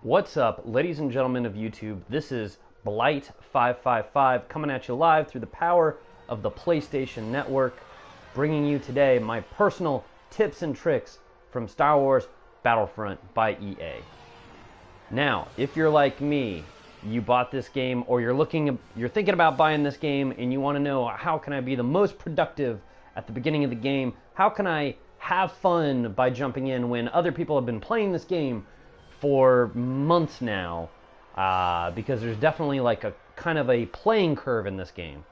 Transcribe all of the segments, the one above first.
What's up, ladies and gentlemen of YouTube? This is Blight555 coming at you live through the power of the PlayStation Network, bringing you today my personal tips and tricks from Star Wars Battlefront by EA. Now, if you're like me, you bought this game or you're thinking about buying this game and you want to know how can I be the most productive at the beginning of the game? How can I have fun by jumping in when other people have been playing this game for months now, because there's definitely like a kind of a playing curve in this game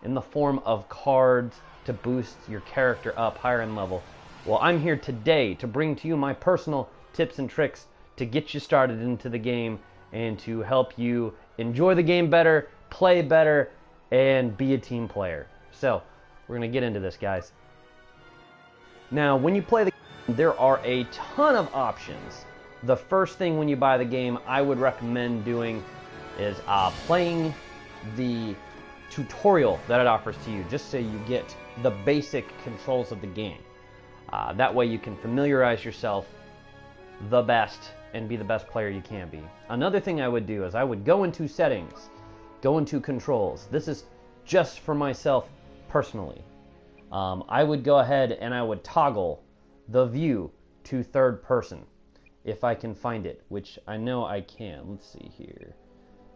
in the form of cards to boost your character up higher in level. Well, I'm here today to bring to you my personal tips and tricks to get you started into the game and to help you enjoy the game better, play better, and be a team player. So, we're going to get into this, guys. Now, when you play the game, there are a ton of options. The first thing when you buy the game I would recommend doing is playing the tutorial that it offers to you, just so you get the basic controls of the game. That way you can familiarize yourself the best and be the best player you can be. Another thing I would do is I would go into settings, go into controls. This is just for myself personally. I would go ahead and I would toggle the view to third person. If I can find it, which I know I can. Let's see here.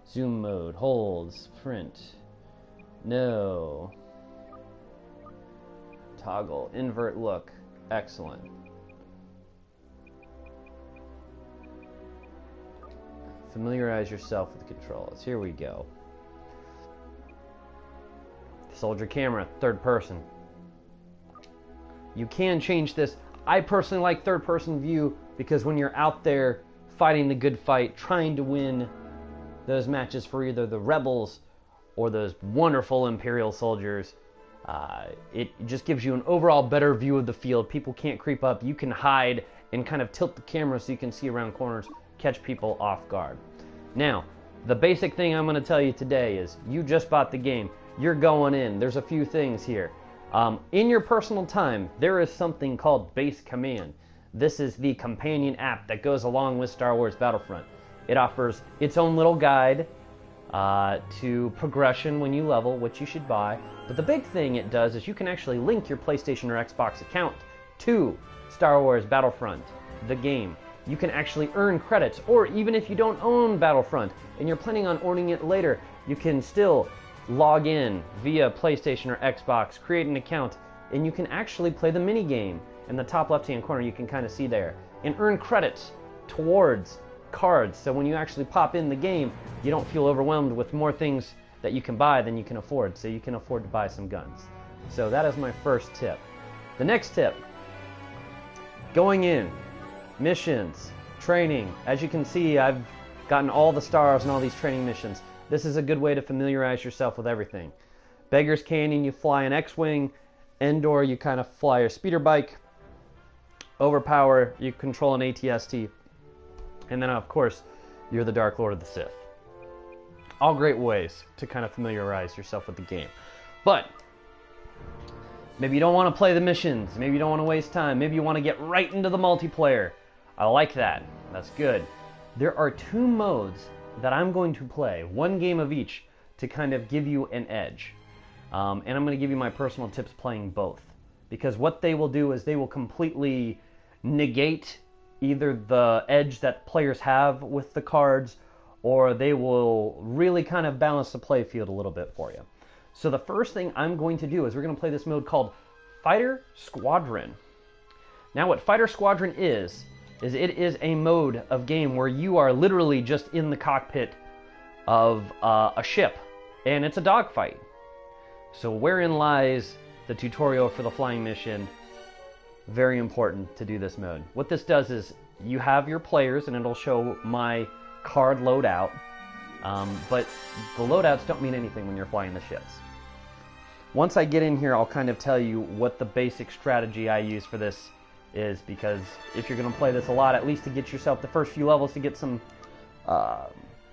Zoom mode, holds, print. No. Toggle, invert look. Excellent. Familiarize yourself with the controls. Here we go. Soldier camera, third person. You can change this. I personally like third person view because when you're out there fighting the good fight, trying to win those matches for either the rebels or those wonderful Imperial soldiers, it just gives you an overall better view of the field. People can't creep up. You can hide and kind of tilt the camera so you can see around corners, catch people off guard. Now, the basic thing I'm going to tell you today is you just bought the game. You're going in. There's a few things here. In your personal time, there is something called Base Command. This is the companion app that goes along with Star Wars Battlefront. It offers its own little guide to progression when you level, which you should buy. But the big thing it does is you can actually link your PlayStation or Xbox account to Star Wars Battlefront, the game. You can actually earn credits, or even if you don't own Battlefront and you're planning on owning it later, you can still log in via PlayStation or Xbox, create an account, and you can actually play the mini game. In the top left hand corner you can kind of see there, and earn credits towards cards, so when you actually pop in the game you don't feel overwhelmed with more things that you can buy than you can afford, so you can afford to buy some guns. So that is my first tip. The next tip, going in, missions, training. As you can see, I've gotten all the stars and all these training missions. This is a good way to familiarize yourself with everything. Beggar's Canyon, you fly an X-Wing. Endor, you kind of fly your speeder bike. Overpower, you control an AT-ST. And then, of course, you're the Dark Lord of the Sith. All great ways to kind of familiarize yourself with the game. But maybe you don't want to play the missions. Maybe you don't want to waste time. Maybe you want to get right into the multiplayer. I like that. That's good. There are two modes that I'm going to play, one game of each, to kind of give you an edge. And I'm going to give you my personal tips playing both. Because what they will do is they will completely negate either the edge that players have with the cards, or they will really kind of balance the play field a little bit for you. So the first thing I'm going to do is we're going to play this mode called Fighter Squadron. Now what Fighter Squadron is it is a mode of game where you are literally just in the cockpit of a ship, and it's a dogfight. So wherein lies the tutorial for the flying mission. Very important to do this mode. What this does is you have your players, and it'll show my card loadout, but the loadouts don't mean anything when you're flying the ships. Once I get in here, I'll kind of tell you what the basic strategy I use for this is, because if you're going to play this a lot, at least to get yourself the first few levels to get some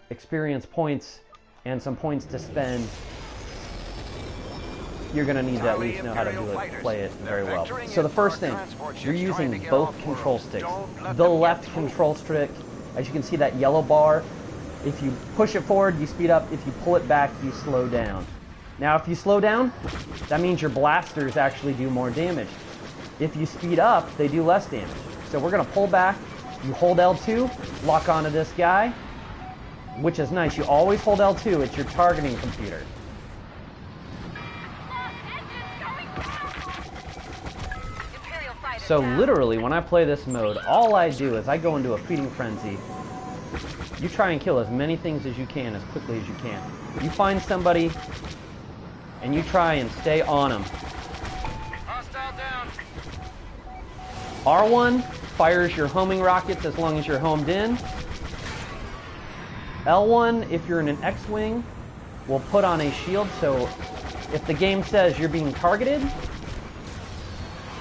experience points and some points to spend, you're going to need to at least know how to do it, play it very well. So the first thing, you're using both control sticks. The left control stick As you can see, that yellow bar, if you push it forward, you speed up. If you pull it back, you slow down. Now, if you slow down, that means your blasters actually do more damage. If you speed up, they do less damage. So we're going to pull back. You hold L2, lock onto this guy, which is nice. You always hold L2. It's your targeting computer. So literally, when I play this mode, all I do is I go into a feeding frenzy. You try and kill as many things as you can, as quickly as you can. You find somebody, and you try and stay on them. Hostile down. R1 fires your homing rockets as long as you're homed in. L1, if you're in an X-Wing, will put on a shield, so if the game says you're being targeted,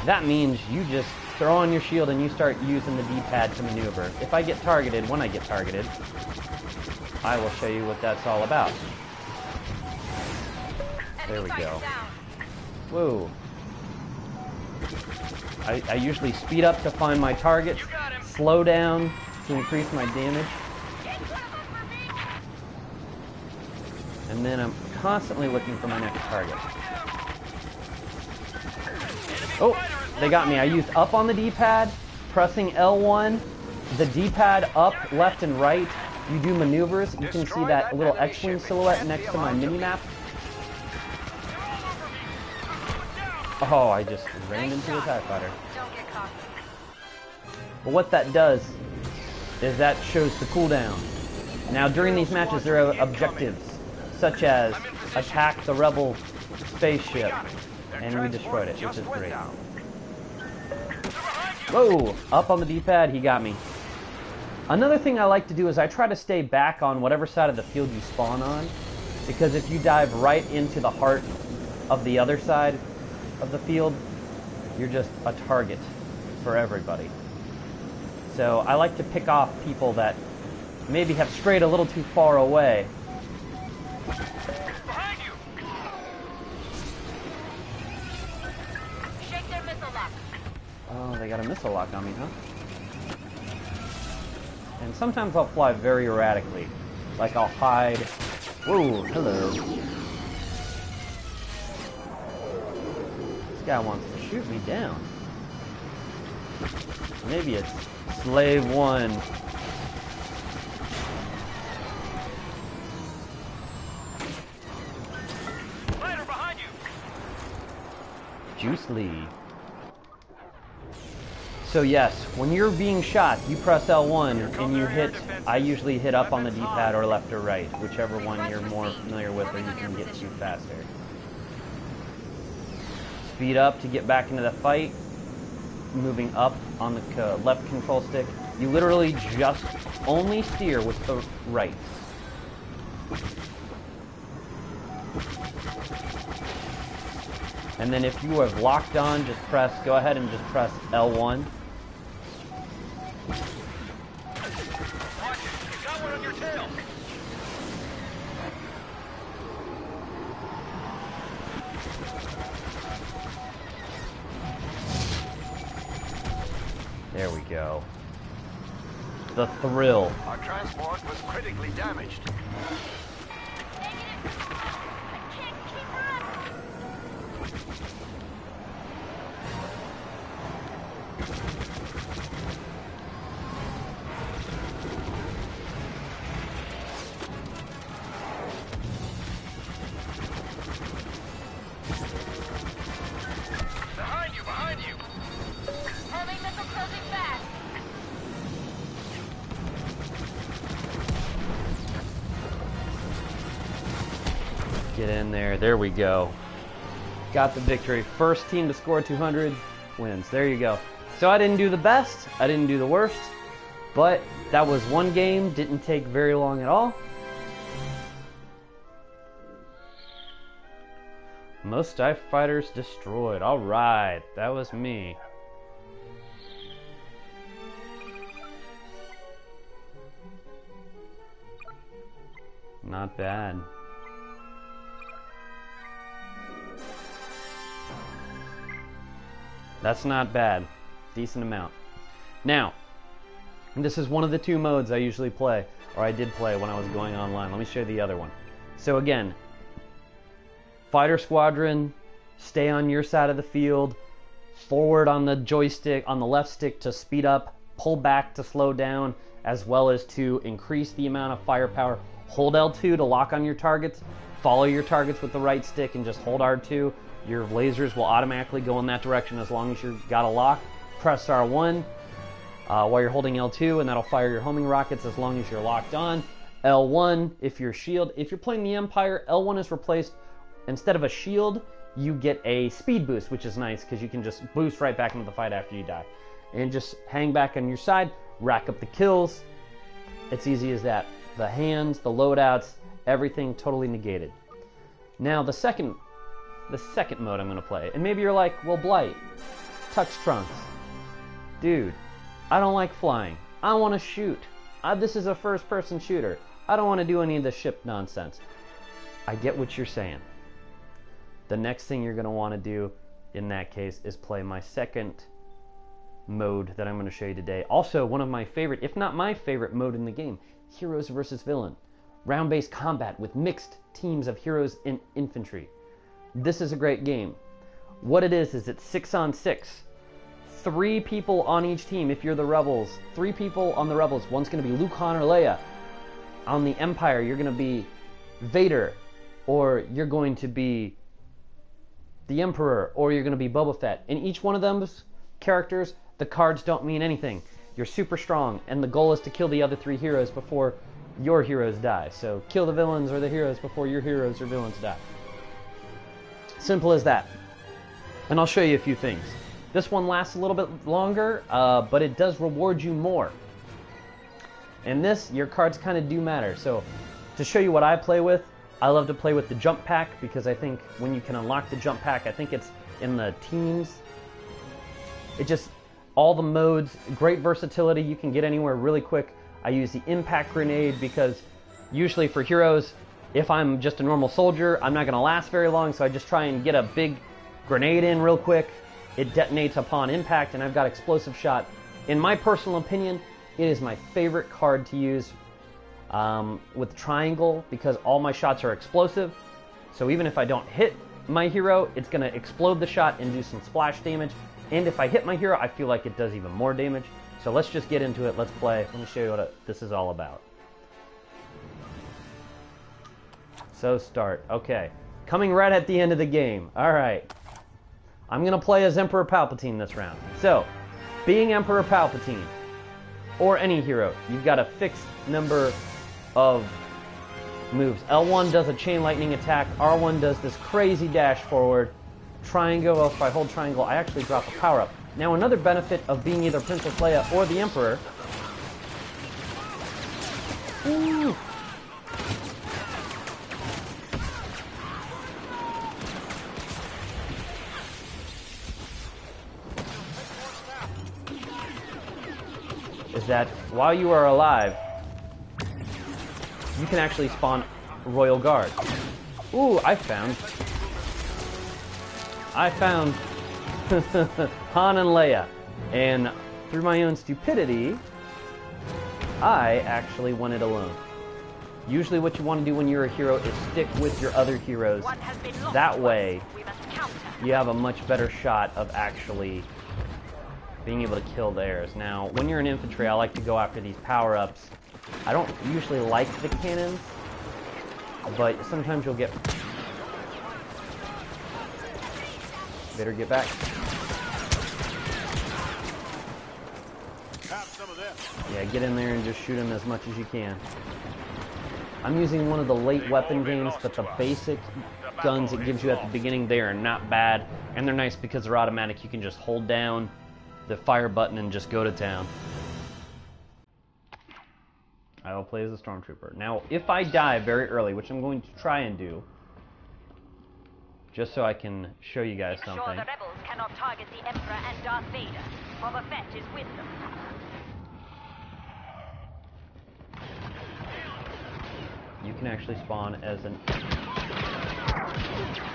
that means you just throw on your shield and you start using the D-pad to maneuver. If I get targeted, when I get targeted, I will show you what that's all about. There we go. Whoa. I usually speed up to find my targets, slow down to increase my damage, and then I'm constantly looking for my next target. Oh, they got me. I used up on the D-pad, pressing L1, the D-pad up, left, and right. You do maneuvers. You can see that little X-Wing silhouette next to my mini-map. Oh, I just ran into a TIE fighter. But what that does is that shows the cooldown. Now, during these matches, there are objectives, such as attack the rebel spaceship, and we destroyed it, which is great. Whoa! Up on the D-pad, he got me. Another thing I like to do is I try to stay back on whatever side of the field you spawn on, because if you dive right into the heart of the other side of the field, you're just a target for everybody. So I like to pick off people that maybe have strayed a little too far away. Behind you. Shake their missile lock. Oh, they got a missile lock on me, huh? And sometimes I'll fly very erratically. Like I'll hide. Whoa, hello. This guy wants to shoot me down. Maybe it's Slave 1. Fighter behind you. Juice Lee. So yes, when you're being shot, you press L1 and you hit, I usually hit up on the D-pad or left or right, whichever one you're more familiar with or you can get to faster. Speed up to get back into the fight, moving up on the left control stick. You literally just only steer with the right. And then if you have locked on, just go ahead and just press L1. There we go. The thrill. Our transport was critically damaged. Behind you! Heavy missile closing fast. Get in there. There we go. Got the victory. First team to score 200 wins. There you go. So I didn't do the best. I didn't do the worst. But that was one game. Didn't take very long at all. Most TIE fighters destroyed. Alright. That was me. Not bad. That's not bad. Decent amount. Now, And this is one of the two modes I usually play, or I did play when I was going online. Let me show you the other one. So again, fighter squadron, stay on your side of the field, forward on the joystick, on the left stick to speed up, pull back to slow down, as well as to increase the amount of firepower. Hold L2 to lock on your targets, follow your targets with the right stick, and just hold R2. Your lasers will automatically go in that direction as long as you've got a lock. Press R1 while you're holding L2, and that'll fire your homing rockets as long as you're locked on. L1 if you're shield. If you're playing the Empire, L1 is replaced. Instead of a shield, you get a speed boost, which is nice because you can just boost right back into the fight after you die. And just hang back on your side, rack up the kills. It's easy as that. The hands, the loadouts, everything totally negated. Now the second mode I'm going to play, and maybe you're like, well, Blight, Tux Trunks, dude, I don't like flying. I want to shoot. This is a first-person shooter. I don't want to do any of the ship nonsense. I get what you're saying. The next thing you're going to want to do in that case is play my second mode that I'm going to show you today. Also, one of my favorite, if not my favorite mode in the game, Heroes versus Villain. Round-based combat with mixed teams of heroes and infantry. This is a great game. What it is it's 6-on-6. 3 people on each team if you're the Rebels. 3 people on the Rebels. One's going to be Luke, Han, or Leia. On the Empire, you're going to be Vader, or you're going to be the Emperor, or you're going to be Boba Fett. In each one of those characters, the cards don't mean anything. You're super strong, and the goal is to kill the other 3 heroes before your heroes die. So kill the villains or the heroes before your heroes or villains die. Simple as that. And I'll show you a few things. This one lasts a little bit longer, but it does reward you more. And this, your cards kind of do matter. So to show you what I play with, I love to play with the jump pack because I think when you can unlock the jump pack, I think it's in the teams. It just, all the modes, great versatility. You can get anywhere really quick. I use the impact grenade because usually for heroes, if I'm just a normal soldier, I'm not going to last very long, so I just try and get a big grenade in real quick. It detonates upon impact, and I've got explosive shot. In my personal opinion, it is my favorite card to use with triangle because all my shots are explosive. So even if I don't hit my hero, it's going to explode the shot and do some splash damage. And if I hit my hero, I feel like it does even more damage. So let's just get into it. Let's play. Let me show you what this is all about. So start. Okay. Coming right at the end of the game. All right. I'm going to play as Emperor Palpatine this round. So, being Emperor Palpatine, or any hero, you've got a fixed number of moves. L1 does a chain lightning attack. R1 does this crazy dash forward. Triangle, if I hold triangle, I actually drop a power-up. Now, another benefit of being either Princess Leia or the Emperor... Ooh. Is that while you are alive, you can actually spawn Royal Guard. Ooh, I found Han and Leia, and through my own stupidity, I actually won it alone. Usually what you want to do when you're a hero is stick with your other heroes. That way, you have a much better shot of actually being able to kill theirs. Now, when you're an infantry, I like to go after these power-ups. I don't usually like the cannons, but sometimes you'll get... Better get back. Have some of this. Yeah, get in there and just shoot them as much as you can. I'm using one of the late weapon games, but the basic guns it gives you at the beginning, they are not bad, and they're nice because they're automatic. You can just hold down the fire button and just go to town. I will play as a stormtrooper. Now, if I die very early, which I'm going to try and do, just so I can show you guys something. Sure, the rebels cannot target the Emperor and Darth Vader. Boba Fett is with them. You can actually spawn as an...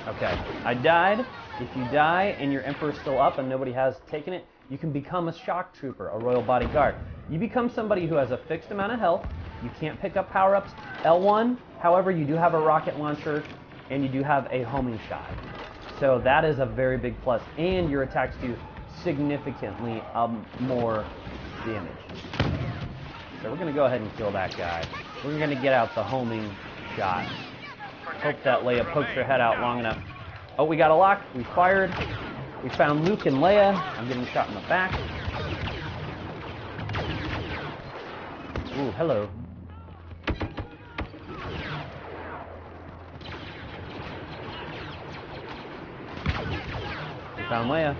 Okay, I died. If you die and your Emperor's still up and nobody has taken it, you can become a shock trooper, a royal bodyguard. You become somebody who has a fixed amount of health. You can't pick up power-ups. L1, however, you do have a rocket launcher, and you do have a homing shot. So that is a very big plus, and your attacks do significantly more damage. So we're going to go ahead and kill that guy. We're going to get out the homing shot. Hope that Leia pokes her head out long enough. Oh, we got a lock. We fired. We found Luke and Leia. I'm getting shot in the back. Ooh, hello. We found Leia.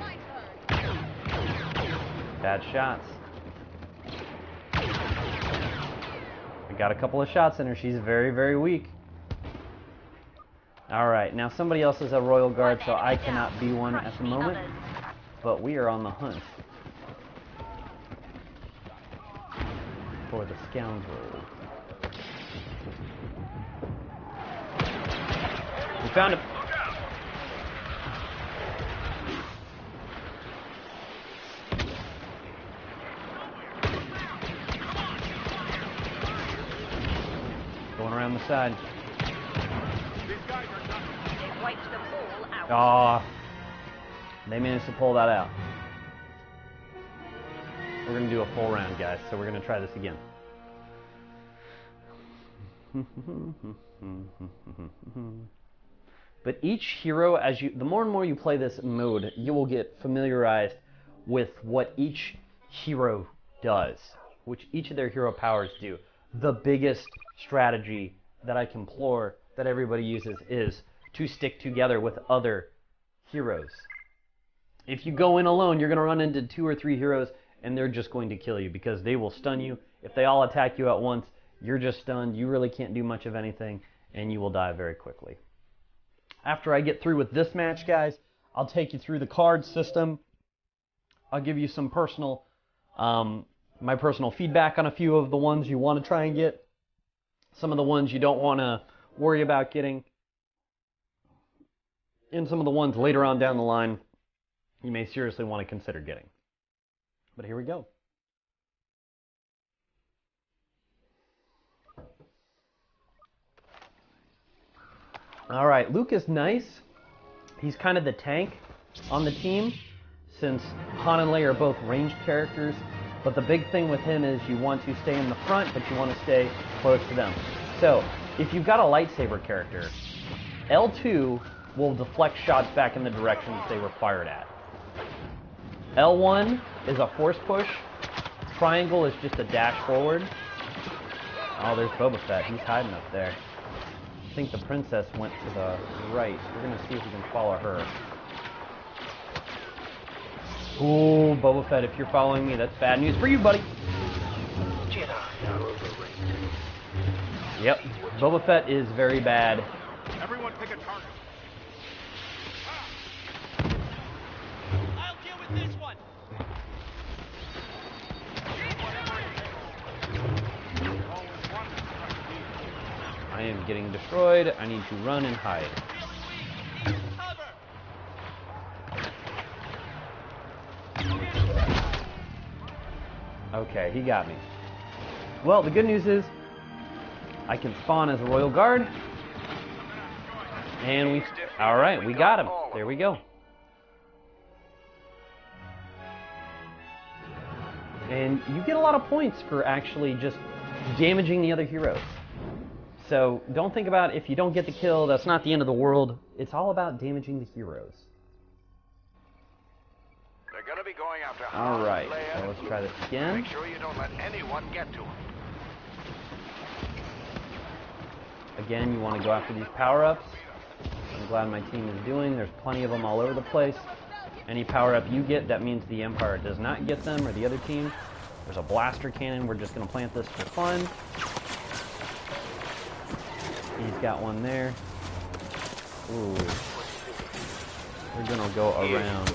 Bad shots. We got a couple of shots in her. She's very, very weak. Alright, now somebody else is a Royal Guard, so I cannot be one at the moment. But we are on the hunt for the scoundrel. We found him. Going around the side. Aw, they managed to pull that out. We're going to do a full round, guys, so we're going to try this again. But each hero, the more and more you play this mode, you will get familiarized with what each hero does, which each of their hero powers do. The biggest strategy that I can implore that everybody uses is to stick together with other heroes. If you go in alone, you're going to run into 2 or 3 heroes, and they're just going to kill you because they will stun you. If they all attack you at once, you're just stunned. You really can't do much of anything, and you will die very quickly. After I get through with this match, guys, I'll take you through the card system. I'll give you some personal, my personal feedback on a few of the ones you want to try and get. Some of the ones you don't want to worry about getting. And some of the ones later on down the line you may seriously want to consider getting. But here we go. Alright, Luke is nice. He's kind of the tank on the team, since Han and Leia are both ranged characters. But the big thing with him is you want to stay in the front, but you want to stay close to them. So, if you've got a lightsaber character, L2 will deflect shots back in the directions they were fired at. L1 is a force push. Triangle is just a dash forward. Oh, there's Boba Fett. He's hiding up there. I think the princess went to the right. We're going to see if we can follow her. Ooh, Boba Fett, if you're following me, that's bad news for you, buddy. Yep, Boba Fett is very bad. Everyone pick a target. I'll deal with this one. I am getting destroyed. I need to run and hide. Okay, he got me. Well, the good news is I can spawn as a Royal Guard. And we... Alright, we got him. There we go. And you get a lot of points for actually just damaging the other heroes. So don't think about if you don't get the kill, that's not the end of the world. It's all about damaging the heroes. They're gonna be going after Alright, so let's try this again. Make sure you don't let anyone get to him. Again, you want to go after these power-ups. I'm glad my team is doing. There's plenty of them all over the place. Any power-up you get, that means the Empire does not get them, or the other team. There's a blaster cannon. We're just going to plant this for fun. He's got one there. Ooh. We're going to go around.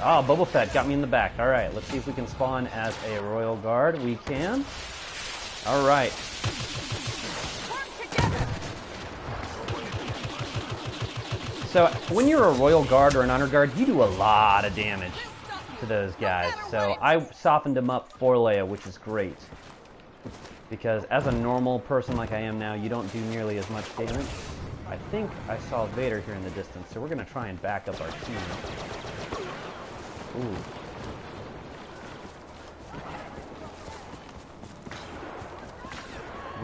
Ah, Boba Fett got me in the back. All right, let's see if we can spawn as a Royal Guard. We can. All right. So when you're a Royal Guard or an Honor Guard, you do a lot of damage. to those guys. So I softened them up for Leia, which is great. Because as a normal person like I am now, you don't do nearly as much damage. I think I saw Vader here in the distance, so we're going to try and back up our team. Ooh.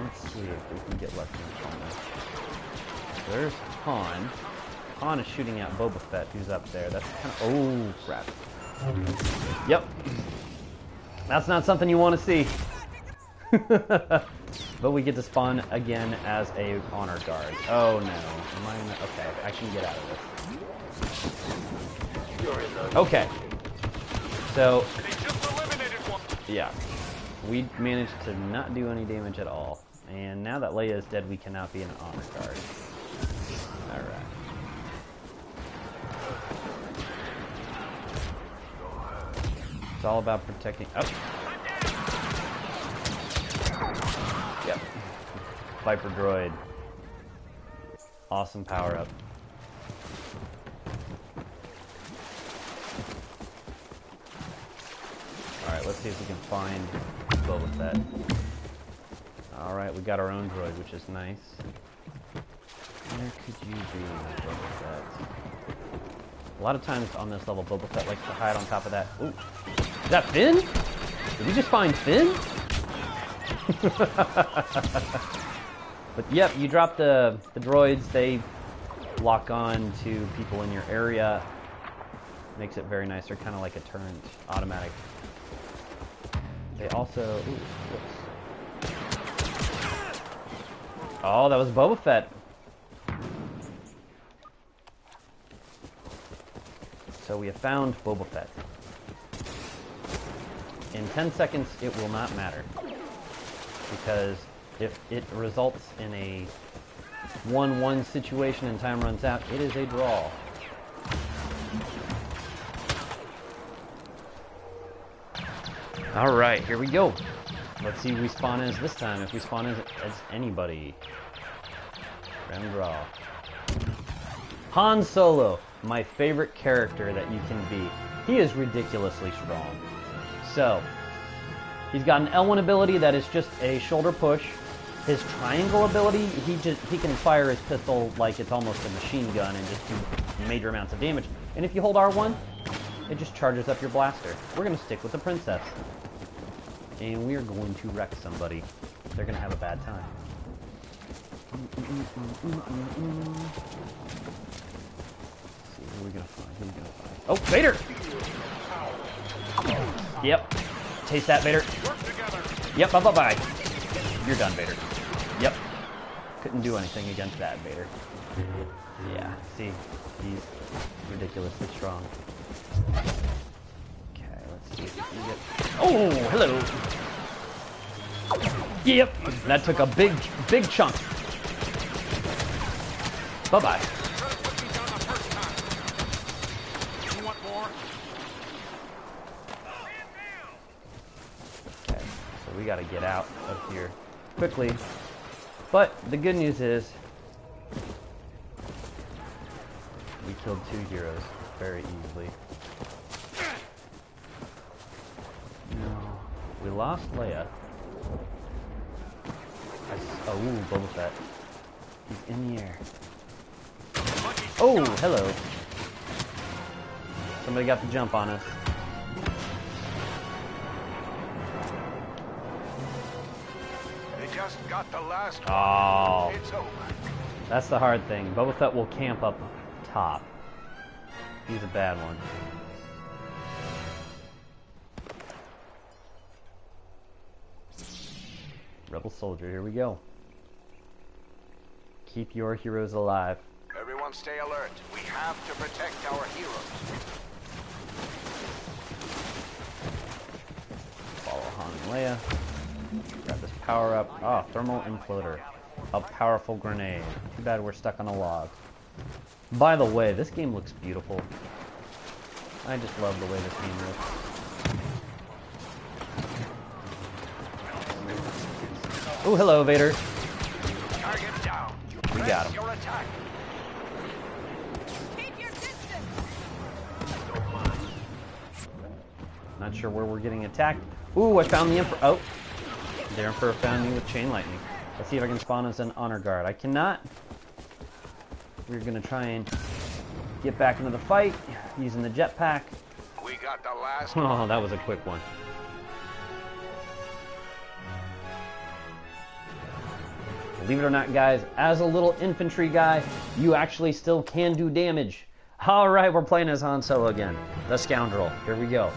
Let's see if we can get less than a corner. There's Han. Han is shooting at Boba Fett, who's up there. That's kind of... Oh, crap. Yep. That's not something you want to see. But we get to spawn again as a honor guard. Oh, no. Okay, I can get out of this. Okay. So... Yeah. We managed to not do any damage at all. And now that Leia is dead, we cannot be an honor guard. Alright. It's all about protecting... Oh! Yep. Viper droid. Awesome power-up. Alright, let's see if we can find Boba Fett. Alright, we got our own droid, which is nice. Where could you be, Boba Fett? A lot of times on this level, Boba Fett likes to hide on top of that. Ooh. Is that Finn? Did we just find Finn? But yep, you drop the droids, they lock on to people in your area. Makes it very nice. They're kind of like a turret, automatic. They also... Ooh, whoops. Oh, that was Boba Fett. So we have found Boba Fett. In 10 seconds, it will not matter. Because if it results in a 1-1 situation and time runs out, it is a draw. Alright, here we go. Let's see who we spawn as this time, if we spawn as anybody. Random draw. Han Solo, my favorite character that you can be. He is ridiculously strong. So, he's got an L1 ability that is just a shoulder push. His triangle ability, he can fire his pistol like it's almost a machine gun and just do major amounts of damage. And if you hold R1, it just charges up your blaster. We're going to stick with the princess. And we're going to wreck somebody. They're going to have a bad time. Let's see, who are we going to find? Who are we going to find? Oh, Vader! Yep. Taste that, Vader. Yep, bye-bye-bye. You're done, Vader. Yep. Couldn't do anything against that, Vader. Yeah, see? He's ridiculously strong. Okay, let's see if we can get... Oh, hello! Yep, that took a big chunk. Bye-bye. Okay, so we gotta get out of here quickly. But the good news is we killed 2 heroes very easily. No, we lost Leia. Oh, Boba Fett. He's in the air. Oh, hello. Somebody got the jump on us. They just got the last one. Oh. It's over. That's the hard thing. Boba Fett will camp up top. He's a bad one. Rebel soldier, here we go. Keep your heroes alive. Everyone stay alert. We have to protect our heroes. Follow Han and Leia. Grab this power up. Ah, thermal imploder. A powerful grenade. Too bad we're stuck on a log. By the way, this game looks beautiful. I just love the way this game looks. Oh, hello, Vader. Target down. We got him. Your attack. Keep your distance. Not sure where we're getting attacked. Ooh, I found the Emperor. Oh, the Emperor found me with chain lightning. Let's see if I can spawn as an honor guard. I cannot. We're gonna try and get back into the fight using the jetpack. We got the last Oh, that was a quick one. Believe it or not, guys, as a little infantry guy, you actually still can do damage. All right, we're playing as Han Solo again. The Scoundrel. Here we go.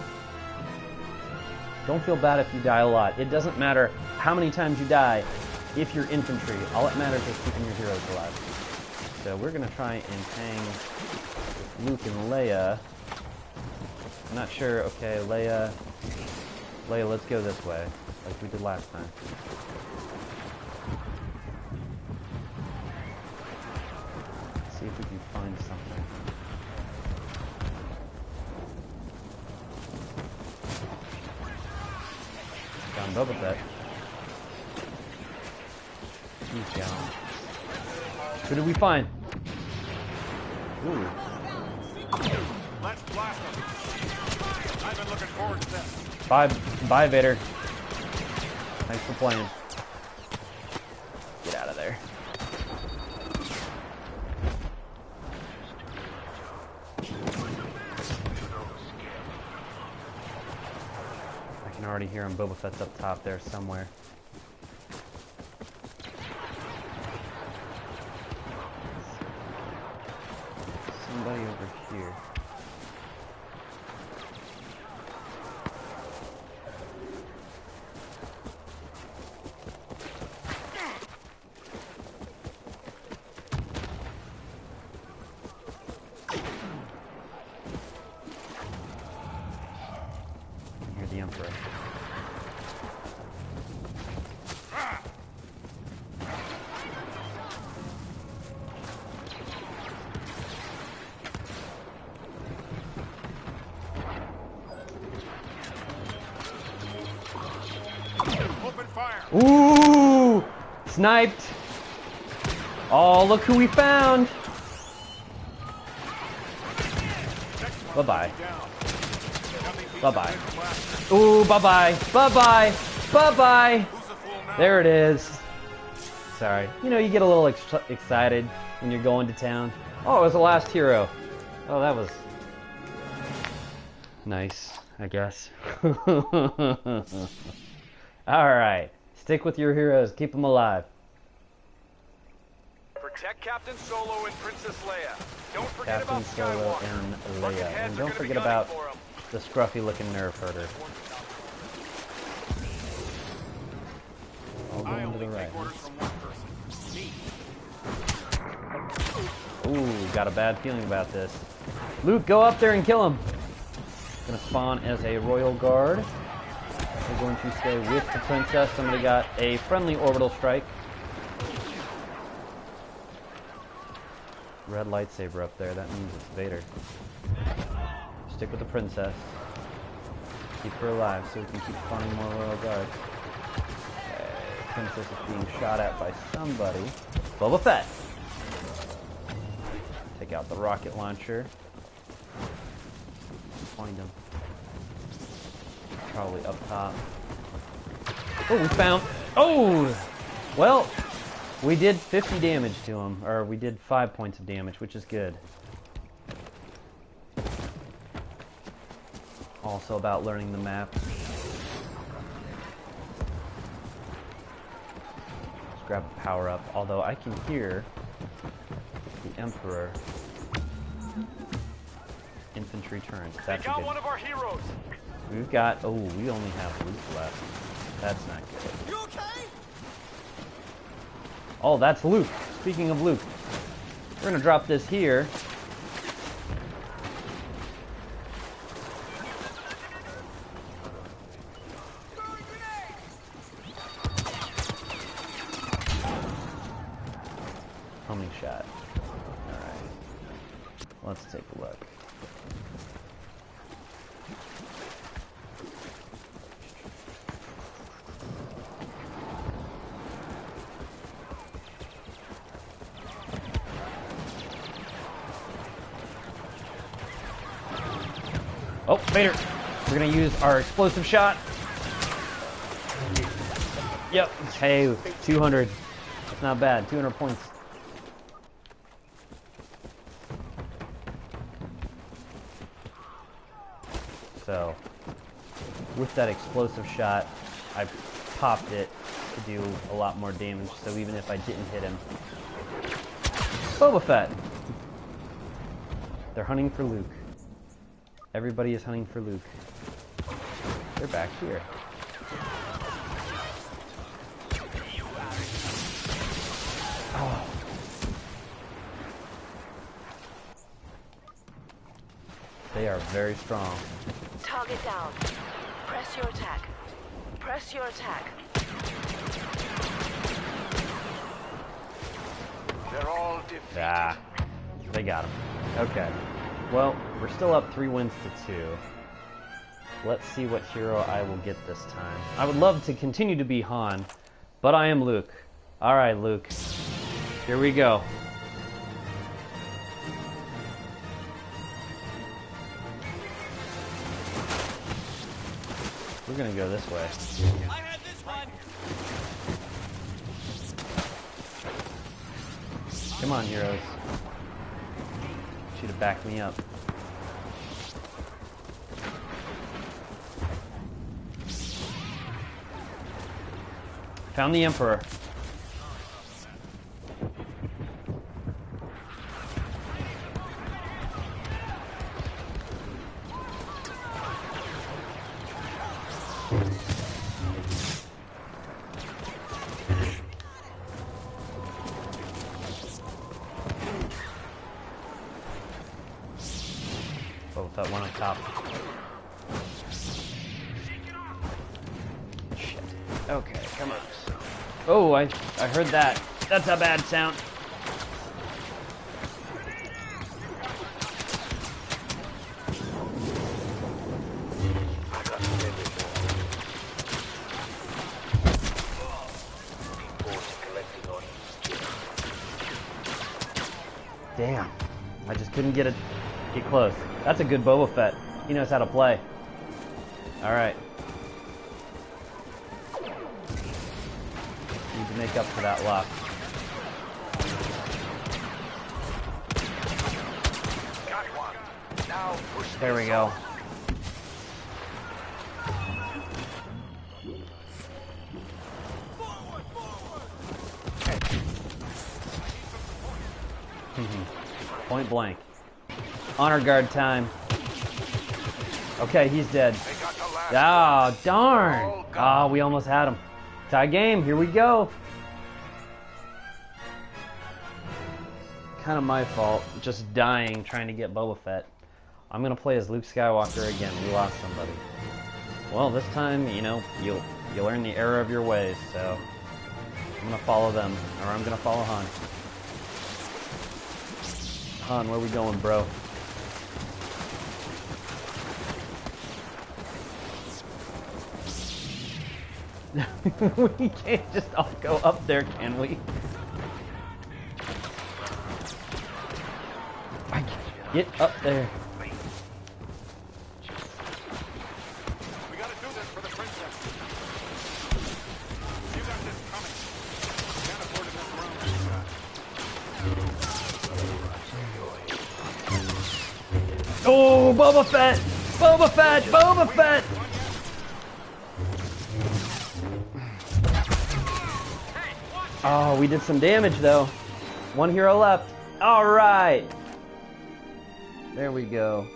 Don't feel bad if you die a lot. It doesn't matter how many times you die if you're infantry. All that matters is keeping your heroes alive. So we're going to try and hang Luke and Leia. I'm not sure. Okay, Leia, let's go this way, like we did last time. Let's see if we can find something. Found Boba Fett. He's down. Who did we find? Ooh. Let's blast them. I've been looking forward to this. Bye, Vader. Thanks for playing. Get out of there. I can already hear him. Boba Fett's up top there somewhere. Somebody over here. I hear the Emperor. Open fire. Ooh! Sniped! Oh, look who we found! Bye-bye. Bye-bye. Ooh, bye-bye. Bye-bye. Bye-bye. There it is. Sorry. You know, you get a little excited when you're going to town. Oh, it was the last hero. Oh, that was nice, I guess. Alright. Stick with your heroes. Keep them alive. Protect Captain Solo and Princess Leia. Don't forget Captain about Solo Skywalker. and Bucket Leia. heads And are don't gonna forget be about gunning for 'em. the scruffy looking nerf herder. All I going to only the right. take orders from one person. Me. Ooh, got a bad feeling about this. Luke, go up there and kill him. Gonna spawn as a royal guard. We're going to stay with the princess. Somebody got a friendly orbital strike. Red lightsaber up there. That means it's Vader. Stick with the princess. Keep her alive so we can keep spawning more royal guards. Okay, princess is being shot at by somebody. Boba Fett. Take out the rocket launcher. Find him. Probably up top. Oh, we found. Oh! Well, we did 50 damage to him. Or we did 5 points of damage, which is good. Also about learning the map. Let's grab a power up. Although I can hear the Emperor. Infantry turns. That's Take out good. one of our heroes. We've got. Oh, we only have Luke left. That's not good. You okay? Oh, that's Luke. Speaking of Luke, we're gonna drop this here. Homing shot. Alright. Let's take a look. Oh, Vader! We're gonna use our explosive shot. Yep. Hey, 200. That's not bad. 200 points. So, with that explosive shot, I popped it to do a lot more damage. So even if I didn't hit him, Boba Fett. They're hunting for Luke. Everybody is hunting for Luke. They're back here. Oh. They are very strong. Target down. Press your attack. Press your attack. They're all defeated. Ah, they got him. Okay. Well, we're still up 3 wins to 2. Let's see what hero I will get this time. I would love to continue to be Han, but I am Luke. Alright, Luke. Here we go. We're gonna go this way. I had this one. Come on, heroes. Should have backed me up. Found the Emperor. Oh, that one up top. Shit. Okay, come on. Oh, I heard that. That's a bad sound. Damn. I just couldn't get close. That's a good Boba Fett. He knows how to play. Alright. Need to make up for that loss. Got one. Now push There we go. Point blank. Honor guard time. Okay, he's dead. They got the last Oh, darn. Oh, we almost had him. Tie game, here we go. Kind of my fault, just dying trying to get Boba Fett. I'm gonna play as Luke Skywalker again. We lost somebody. Well, this time, you know, you'll learn the error of your ways, so I'm gonna follow them, or I'm gonna follow Han. Han, where we going, bro? We can't just all go up there, can we? Get up there. We gotta do this for the princess. You got this coming. Can't afford to mess around with this guy. Oh, Boba Fett! Boba Fett! Boba Fett! Oh, we did some damage though. One hero left. All right. There we go.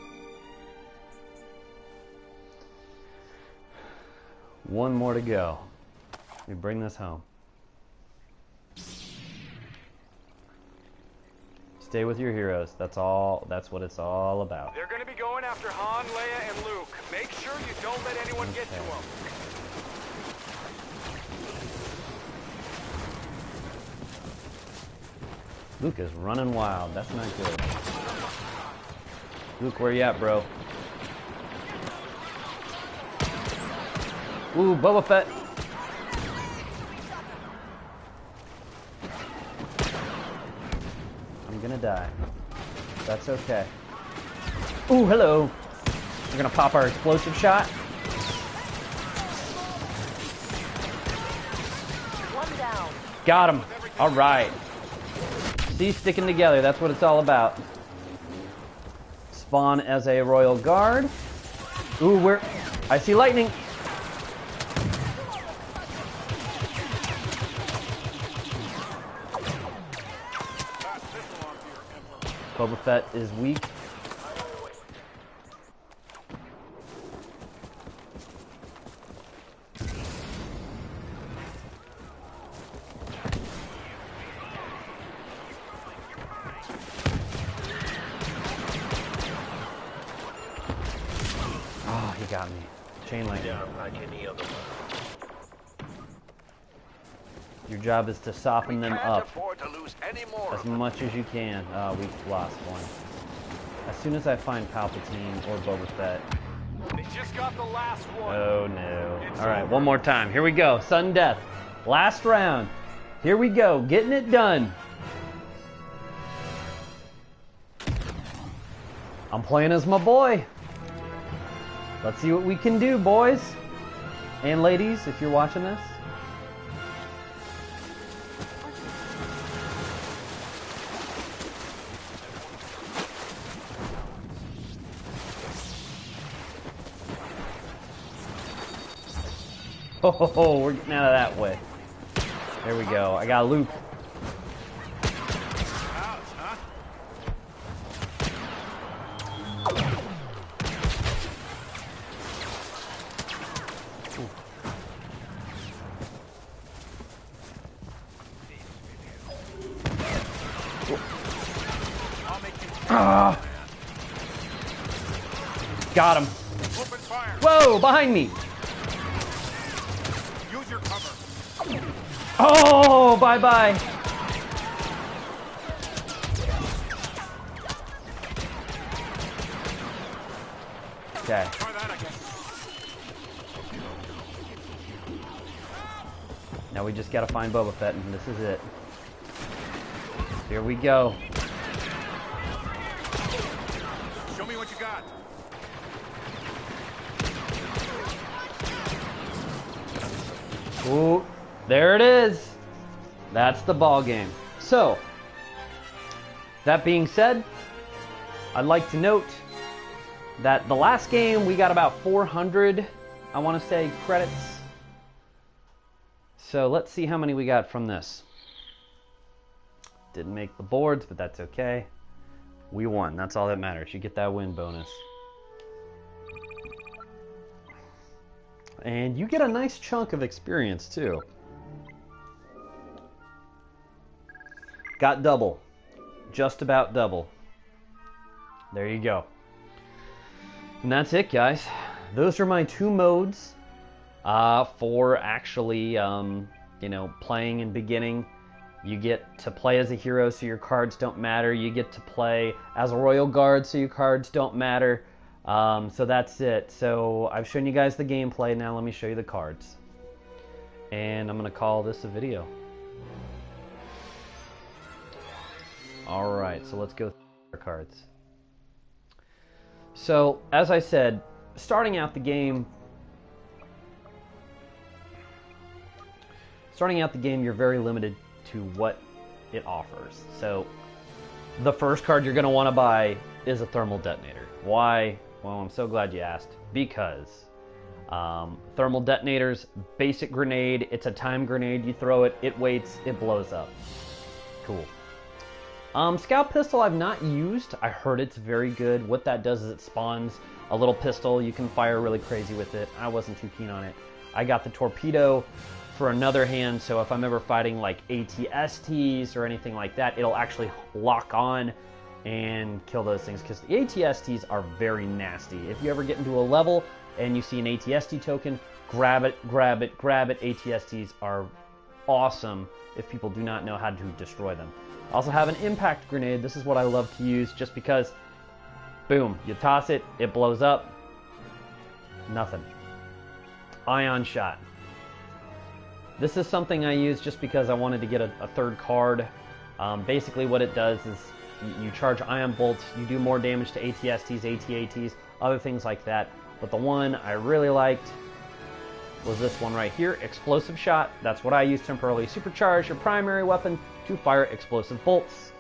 One more to go. We bring this home. Stay with your heroes. That's all. That's what it's all about. They're gonna be going after Han, Leia, and Luke. Make sure you don't let anyone get to Okay. them. Luke is running wild. That's not good. Luke, where you at, bro? Ooh, Boba Fett. I'm gonna die. That's okay. Ooh, hello. We're gonna pop our explosive shot. One down. Got him. All right. See, sticking together. That's what it's all about. Spawn as a royal guard. Ooh, I see lightning. Boba Fett is weak. Oh, he got me. Chain link. Your job is to soften them up as much as you can. We lost one. As soon as I find Palpatine or Boba Fett. They just got the last one. Oh no. Alright, one more time. Here we go. Sudden death. Last round. Here we go. Getting it done. I'm playing as my boy. Let's see what we can do, boys. And ladies, if you're watching this. Oh, we're getting out of that way. There we go. I got Luke. Ah. Got him. Open fire. Whoa, behind me. Use your cover. Oh, bye-bye. Okay. Try that again. Now we just gotta find Boba Fett, and this is it. Here we go. Show me what you got. Ooh, there it is. That's the ball game. So, that being said, I'd like to note that the last game we got about 400, I want to say, credits. So let's see how many we got from this. Didn't make the boards, but that's okay. We won. That's all that matters. You get that win bonus. And you get a nice chunk of experience, too. Got double. Just about double. There you go. And that's it, guys. Those are my two modes for actually, you know, playing and beginning. You get to play as a hero, so your cards don't matter. You get to play as a royal guard, so your cards don't matter. So that's it. So I've shown you guys the gameplay. Now let me show you the cards. And I'm going to call this a video. Alright, so let's go through our cards. So, as I said, starting out the game, you're very limited to what it offers. So, the first card you're going to want to buy is a thermal detonator. Why? Well, I'm so glad you asked. Because thermal detonators, basic grenade, it's a time grenade. You throw it, it waits, it blows up. Cool. Scout pistol I've not used. I heard it's very good. What that does is it spawns a little pistol. You can fire really crazy with it. I wasn't too keen on it. I got the torpedo for another hand, so if I'm ever fighting like ATSTs or anything like that, it'll actually lock on and kill those things, because the ATSTs are very nasty. If you ever get into a level and you see an ATST token, grab it, grab it, grab it. ATSTs are awesome if people do not know how to destroy them. I also have an impact grenade. This is what I love to use just because, boom, you toss it, it blows up. Nothing. Ion shot. This is something I use just because I wanted to get a third card. Basically what it does is you charge ion bolts, you do more damage to ATSTs, AT-ATs, other things like that. But the one I really liked was this one right here, Explosive Shot. That's what I use, temporarily supercharge your primary weapon to fire explosive bolts.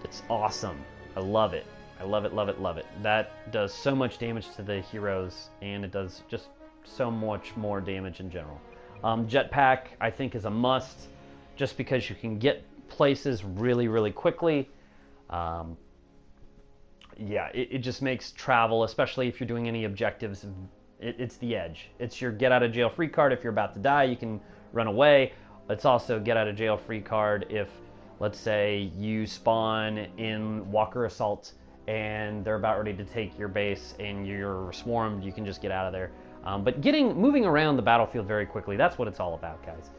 It's awesome. I love it. I love it, love it, love it. That does so much damage to the heroes, and it does just so much more damage in general. Jetpack, I think, is a must, just because you can get places really, really quickly. Yeah, it just makes travel, especially if you're doing any objectives, it's the edge. It's your get out of jail free card. If you're about to die, you can run away. It's also get out of jail free card if, let's say, you spawn in Walker Assault and they're about ready to take your base and you're swarmed, you can just get out of there. But moving around the battlefield very quickly, that's what it's all about, guys.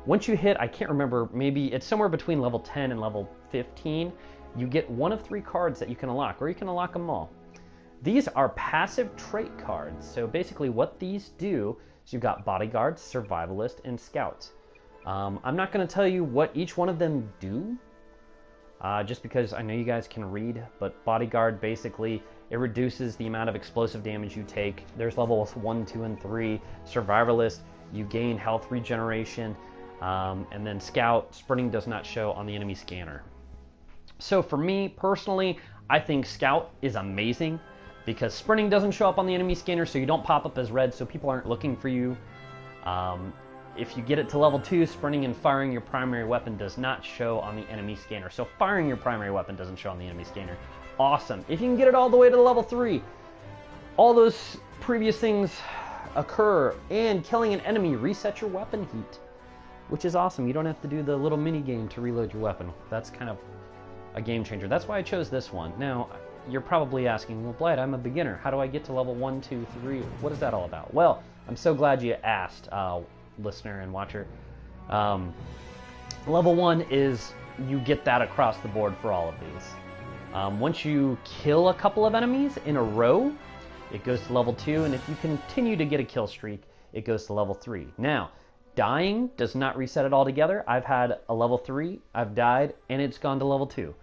Once you hit, I can't remember, maybe it's somewhere between level 10 and level 15, you get one of 3 cards that you can unlock, or you can unlock them all. These are passive trait cards. So basically what these do is you've got Bodyguard, Survivalist, and Scout. I'm not going to tell you what each one of them do, just because I know you guys can read, but Bodyguard, basically, it reduces the amount of explosive damage you take. There's levels 1, 2, and 3. Survivalist, you gain health regeneration. And then Scout, sprinting does not show on the enemy scanner. So for me, personally, I think Scout is amazing because sprinting doesn't show up on the enemy scanner, so you don't pop up as red, so people aren't looking for you. If you get it to level 2, sprinting and firing your primary weapon does not show on the enemy scanner. So firing your primary weapon doesn't show on the enemy scanner. Awesome. If you can get it all the way to level 3, all those previous things occur, and killing an enemy resets your weapon heat, which is awesome. You don't have to do the little mini game to reload your weapon. That's kind of a game changer. That's why I chose this one. Now, you're probably asking, well, Blade, I'm a beginner. How do I get to level 1, 2, 3? What is that all about? Well, I'm so glad you asked, listener and watcher. Level 1 is you get that across the board for all of these. Once you kill a couple of enemies in a row, it goes to level 2, and if you continue to get a kill streak, it goes to level 3. Now, dying does not reset it all together. I've had a level 3, I've died, and it's gone to level 2.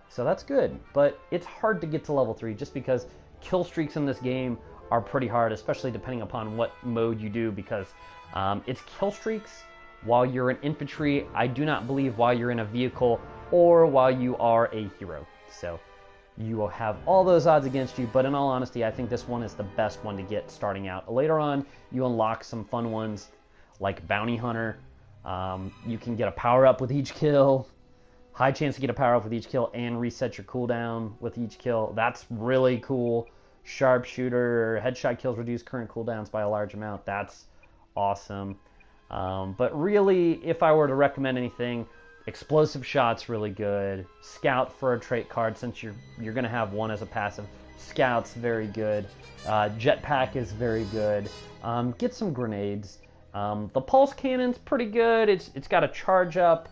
So that's good, but it's hard to get to level 3 just because kill streaks in this game are pretty hard, especially depending upon what mode you do, because it's kill streaks while you're an infantry. I do not believe while you're in a vehicle or while you are a hero. So you will have all those odds against you, but in all honesty, I think this one is the best one to get starting out. Later on, you unlock some fun ones like Bounty Hunter. You can get a power-up with each kill. High chance to get a power-up with each kill and reset your cooldown with each kill. That's really cool. Sharpshooter, headshot kills reduce current cooldowns by a large amount. That's awesome. But really, if I were to recommend anything, Explosive Shot's really good. Scout for a trait card, since you're going to have one as a passive. Scout's very good. Jetpack is very good. Get some grenades. The pulse cannon's pretty good. It's got a charge up.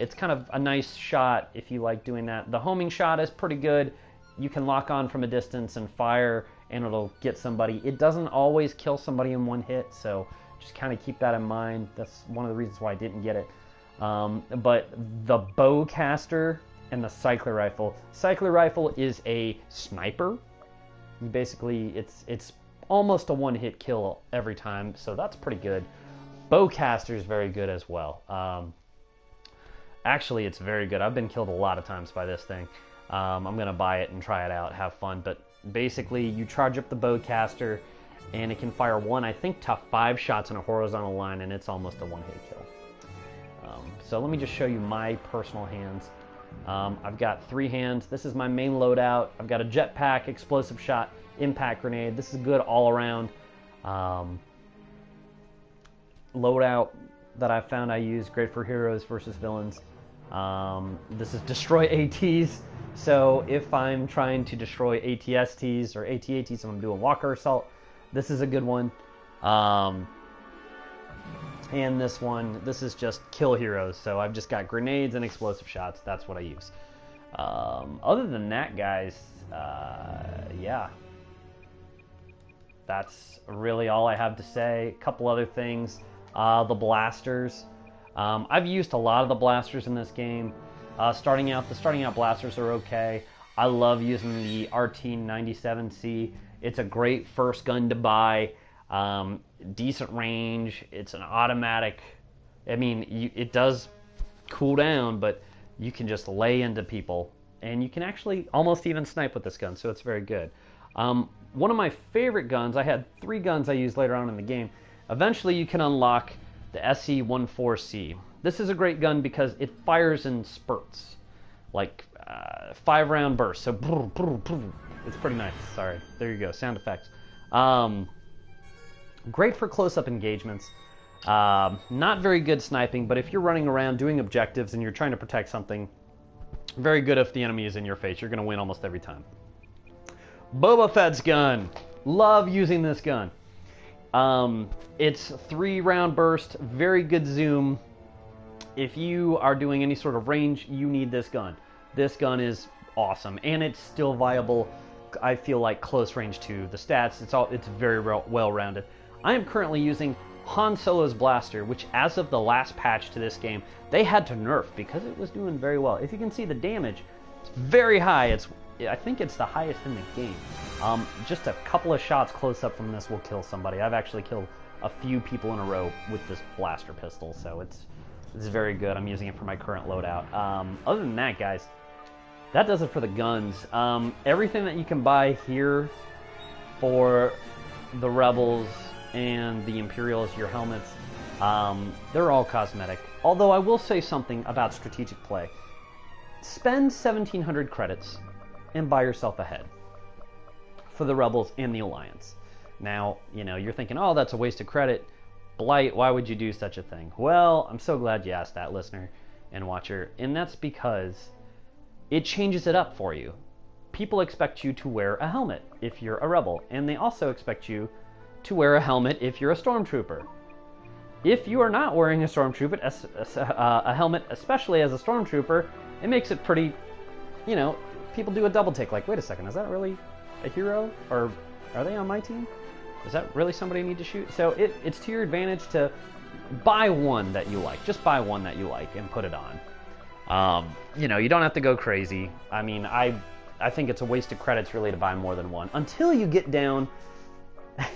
It's kind of a nice shot if you like doing that. The homing shot is pretty good. You can lock on from a distance and fire, and it'll get somebody. It doesn't always kill somebody in one hit, so just kind of keep that in mind. That's one of the reasons why I didn't get it. But the bowcaster and the cycler rifle. Cycler rifle is a sniper. Basically, it's almost a one-hit kill every time, so that's pretty good. Bowcaster is very good as well. Actually, it's very good. I've been killed a lot of times by this thing. I'm going to buy it and try it out, have fun. But basically, you charge up the bowcaster, and it can fire 1, I think, to 5 shots in a horizontal line, and it's almost a one-hit kill. So let me just show you my personal hands. I've got 3 hands. This is my main loadout. I've got a jetpack, explosive shot, impact grenade. This is good all around. Loadout that I found I use, great for heroes versus villains. This is destroy ATs. So if I'm trying to destroy ATSTs or ATATs and I'm doing Walker Assault, this is a good one. And this one, this is just kill heroes. So I've just got grenades and explosive shots. That's what I use. Other than that, guys, yeah. That's really all I have to say. A couple other things. The blasters. I've used a lot of the blasters in this game. The starting out blasters are okay. I love using the RT97C. It's a great first gun to buy. Decent range. It's an automatic. I mean, it does cool down, but you can just lay into people. And you can actually almost even snipe with this gun, so it's very good. One of my favorite guns, I had 3 guns I used later on in the game. Eventually you can unlock the SE14C. This is a great gun because it fires in spurts, like 5-round bursts. So it's pretty nice. Sorry, there you go, sound effects. Great for close-up engagements. Not very good sniping, but if you're running around doing objectives and you're trying to protect something, very good if the enemy is in your face. You're going to win almost every time. Boba Fett's gun. Love using this gun. It's 3-round burst, very good zoom. If you are doing any sort of range, you need this gun. This gun is awesome, and it's still viable. I feel like close range to the stats. It's very well-rounded. I am currently using Han Solo's blaster, which as of the last patch to this game, they had to nerf because it was doing very well. If you can see the damage, it's very high. I think it's the highest in the game. Just a couple of shots close up from this will kill somebody. I've actually killed a few people in a row with this blaster pistol, so it's very good. I'm using it for my current loadout. Other than that, guys, that does it for the guns. Everything that you can buy here for the Rebels and the Imperials, your helmets, they're all cosmetic. Although I will say something about strategic play. Spend 1,700 credits and buy yourself a head for the Rebels and the Alliance. Now, you're thinking, oh, that's a waste of credit. Blight, why would you do such a thing? Well, I'm so glad you asked that, listener and watcher, and that's because it changes it up for you. People expect you to wear a helmet if you're a Rebel, and they also expect you to wear a helmet if you're a Stormtrooper. If you are not wearing a Stormtrooper, a helmet, especially as a Stormtrooper, it makes it pretty, people do a double take, like, wait a second, is that really a hero? Or are they on my team? Is that really somebody I need to shoot? So it's to your advantage to buy one that you like. Just buy one that you like and put it on. You don't have to go crazy. I mean, I think it's a waste of credits really to buy more than one until you get down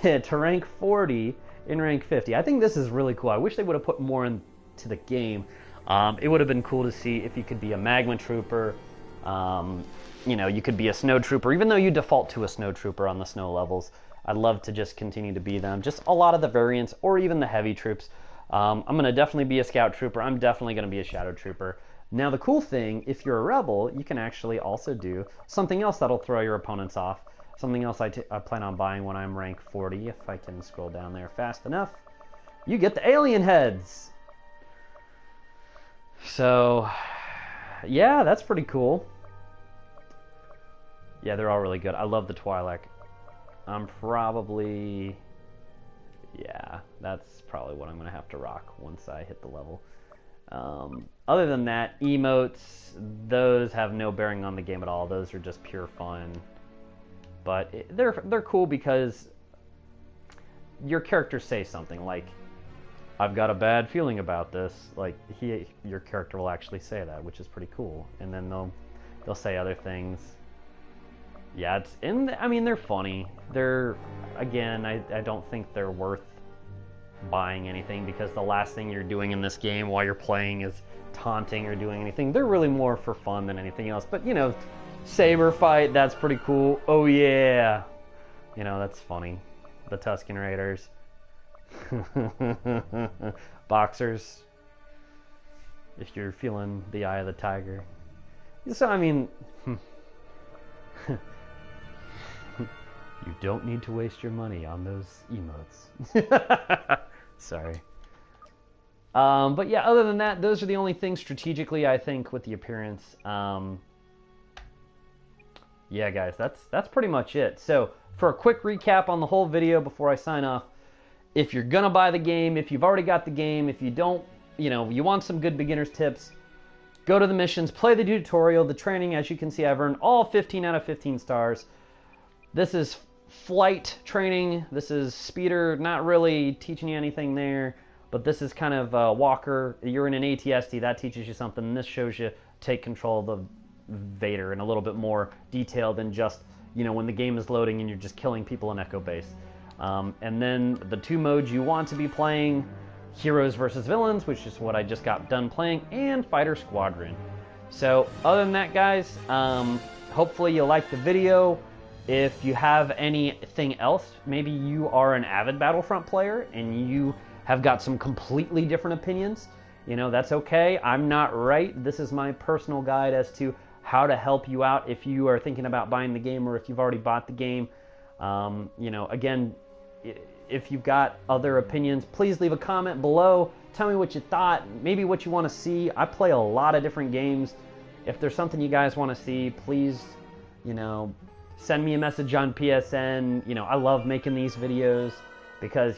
to rank 40 in rank 50. I think this is really cool. I wish they would have put more into the game. It would have been cool to see if you could be a Magma Trooper. You could be a Snow Trooper, even though you default to a Snow Trooper on the snow levels. I'd love to just continue to be them. Just a lot of the variants, or even the heavy troops. I'm going to definitely be a Scout Trooper. I'm definitely going to be a Shadow Trooper. Now, the cool thing, if you're a Rebel, you can actually also do something else that'll throw your opponents off. Something else I plan on buying when I'm rank 40, if I can scroll down there fast enough. You get the alien heads. So, yeah, that's pretty cool. Yeah, they're all really good. I love the Twi'lek. I'm probably... Yeah, that's probably what I'm going to have to rock once I hit the level. Other than that, emotes, those have no bearing on the game at all. Those are just pure fun. But they're cool because your characters say something like, I've got a bad feeling about this. Like, your character will actually say that, which is pretty cool. And then they'll say other things. Yeah, they're funny. Again, I don't think they're worth buying anything because the last thing you're doing in this game while you're playing is taunting or doing anything. They're really more for fun than anything else. But, saber fight, that's pretty cool. Oh, yeah. That's funny. The Tusken Raiders. Boxers. If you're feeling the eye of the tiger. So, you don't need to waste your money on those emotes. Sorry. But yeah, other than that, those are the only things strategically, I think, with the appearance. Yeah, guys, that's pretty much it. So, for a quick recap on the whole video before I sign off, if you're gonna buy the game, if you've already got the game, if you don't, you want some good beginner's tips, go to the missions, play the tutorial, the training. As you can see, I've earned all 15 out of 15 stars. This is flight training. This is speeder, not really teaching you anything there, but this is kind of walker. You're in an ATST, that teaches you something. This shows you take control of Vader in a little bit more detail than just, you know, when the game is loading and you're just killing people in Echo Base. And then the 2 modes you want to be playing, Heroes versus Villains, which is what I just got done playing, and Fighter Squadron. So other than that, guys, hopefully you liked the video. If you have anything else, maybe you are an avid Battlefront player and you have got some completely different opinions, you know, that's okay. I'm not right. This is my personal guide as to how to help you out if you are thinking about buying the game or if you've already bought the game. You know, again, if you've got other opinions, please leave a comment below. Tell me what you thought, maybe what you want to see. I play a lot of different games. If there's something you guys want to see, please, you know, send me a message on PSN. You know, I love making these videos because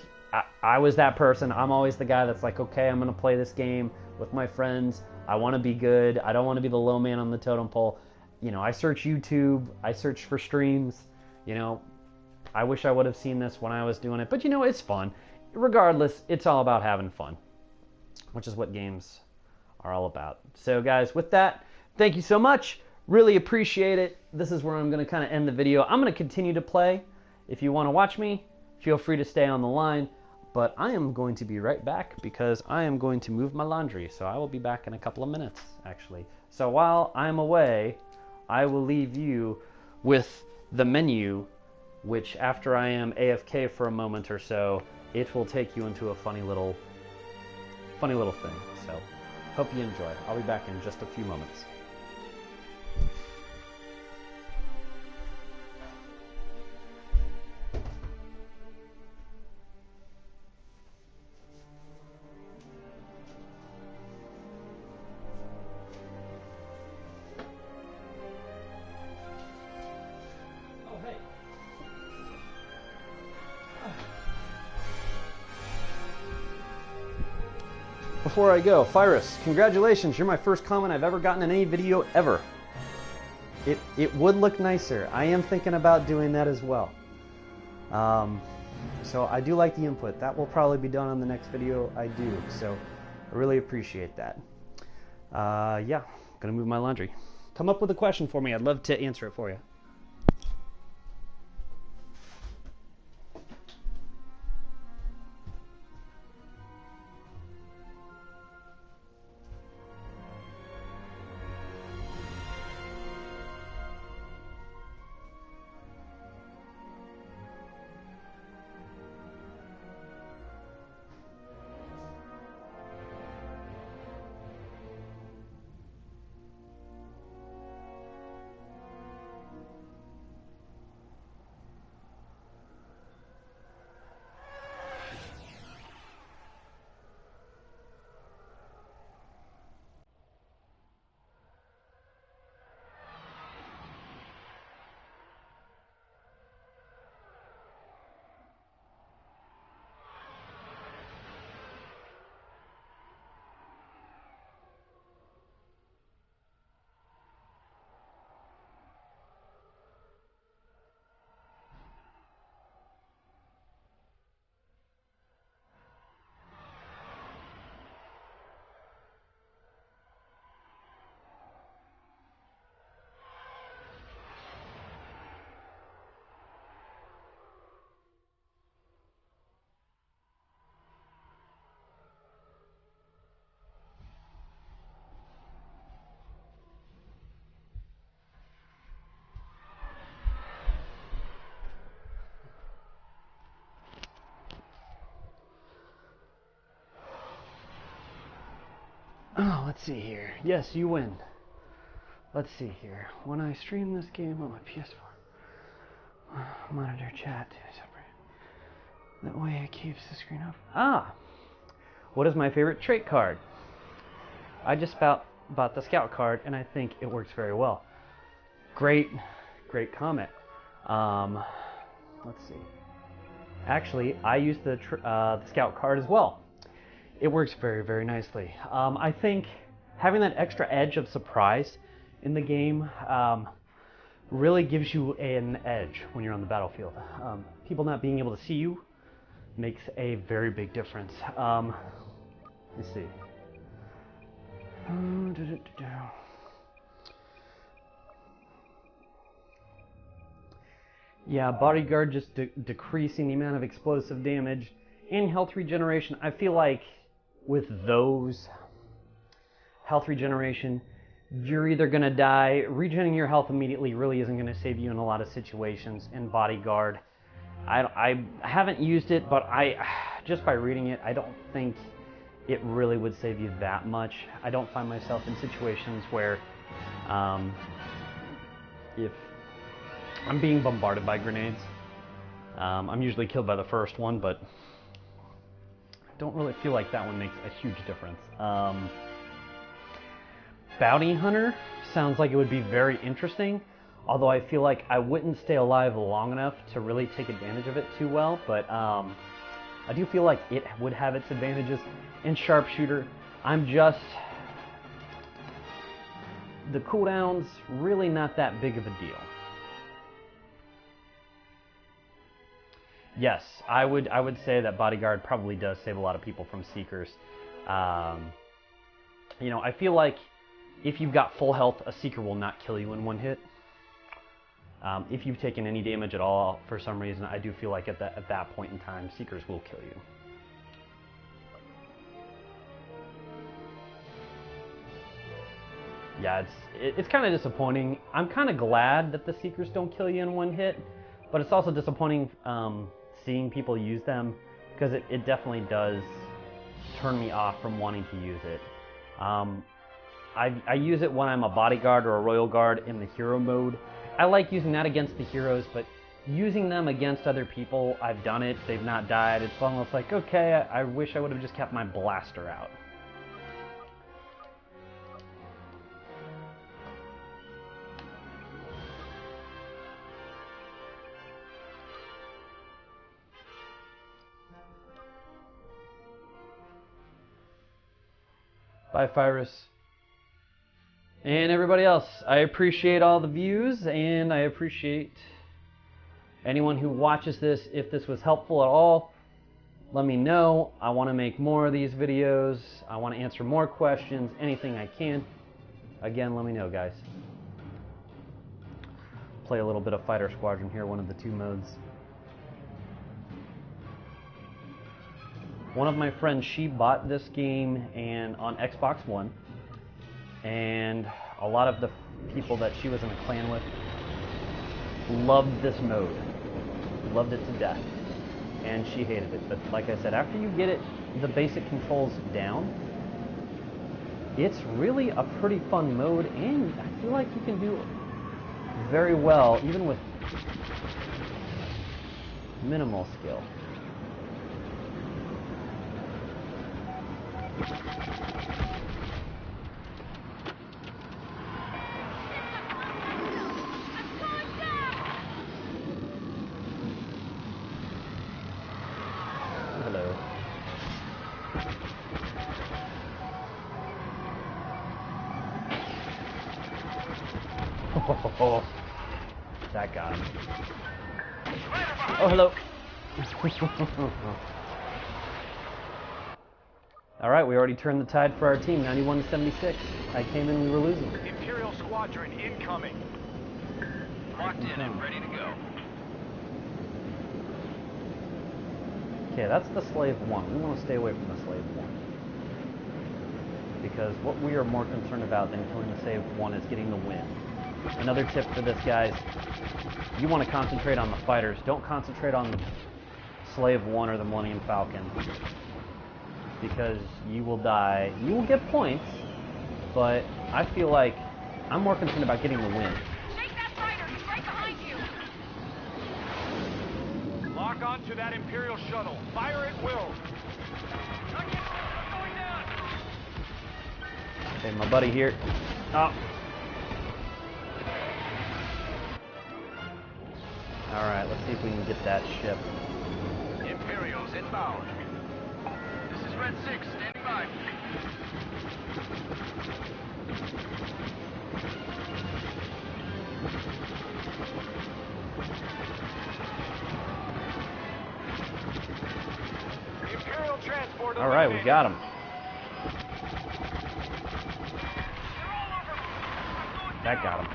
I was that person. I'm always the guy that's like, okay, I'm going to play this game with my friends. I want to be good. I don't want to be the low man on the totem pole. You know, I search YouTube. I search for streams. You know, I wish I would have seen this when I was doing it. But, you know, it's fun. Regardless, it's all about having fun, which is what games are all about. So, guys, with that, thank you so much. Really appreciate it. This is where I'm going to kind of end the video. I'm going to continue to play. If you want to watch me, feel free to stay on the line. But I am going to be right back because I am going to move my laundry. So I will be back in a couple of minutes, actually. So while I'm away, I will leave you with the menu, which after I am AFK for a moment or so, it will take you into a funny little thing. So hope you enjoy. I'll be back in just a few moments. Before I go, Fyrus, congratulations. You're my first comment I've ever gotten in any video ever. It would look nicer. I am thinking about doing that as well. So I do like the input. That will probably be done on the next video I do. So I really appreciate that. Yeah, gonna move my laundry. Come up with a question for me. I'd love to answer it for you. Oh, let's see here. Yes, you win. Let's see here. When I stream this game on my PS4, monitor chat to separate. That way it keeps the screen up. Ah! What is my favorite trait card? I just bought the Scout card, and I think it works very well. Great comment. Let's see. Actually, I use the Scout card as well. It works very, very nicely. I think having that extra edge of surprise in the game really gives you an edge when you're on the battlefield. People not being able to see you makes a very big difference. Let's see. Yeah, bodyguard just decreasing the amount of explosive damage and health regeneration. I feel like with those, health regeneration, you're either going to die. Regenerating your health immediately really isn't going to save you in a lot of situations. And bodyguard, I haven't used it, but just by reading it, I don't think it really would save you that much. I don't find myself in situations where if I'm being bombarded by grenades, I'm usually killed by the first one, but I don't really feel like that one makes a huge difference. Bounty Hunter sounds like it would be very interesting, although I feel like I wouldn't stay alive long enough to really take advantage of it too well, but I do feel like it would have its advantages. And Sharpshooter, the cooldown's really not that big of a deal. Yes, I would say that Bodyguard probably does save a lot of people from Seekers. You know, I feel like if you've got full health, a Seeker will not kill you in one hit. If you've taken any damage at all, for some reason, I do feel like at that point in time, Seekers will kill you. Yeah, it's kind of disappointing. I'm kind of glad that the Seekers don't kill you in one hit, but it's also disappointing seeing people use them, because it definitely does turn me off from wanting to use it. I use it when I'm a bodyguard or a royal guard in the hero mode. I like using that against the heroes, but using them against other people, I've done it, they've not died. It's almost like, okay, I wish I would have just kept my blaster out. Bye, Virus. And everybody else, I appreciate all the views, and I appreciate anyone who watches this. If this was helpful at all, let me know. I want to make more of these videos. I want to answer more questions, anything I can. Again, let me know, guys. Play a little bit of Fighter Squadron here, one of the two modes. One of my friends, she bought this game on Xbox One, and a lot of the people that she was in a clan with loved this mode, loved it to death, and she hated it. But like I said, after you get the basic controls down, it's really a pretty fun mode, and I feel like you can do very well even with minimal skill. Hello. Oh, that got him. Oh, hello. Alright, we already turned the tide for our team, 91-76. I came in, we were losing. Imperial Squadron incoming. Locked in and ready to go. Okay, that's the Slave 1. We want to stay away from the Slave 1. Because what we are more concerned about than killing the Slave 1 is getting the win. Another tip for this, guys, you want to concentrate on the fighters. Don't concentrate on the Slave 1 or the Millennium Falcon. Because you will die. You will get points, but I feel like I'm more concerned about getting the win. Take that fighter! He's right behind you! Lock onto that Imperial shuttle. Fire at will. Going down. Okay, my buddy here. Oh. Alright, let's see if we can get that ship. Imperials inbound. This is Red 6, standing by. Imperial transport. Alright, we got him. That got him.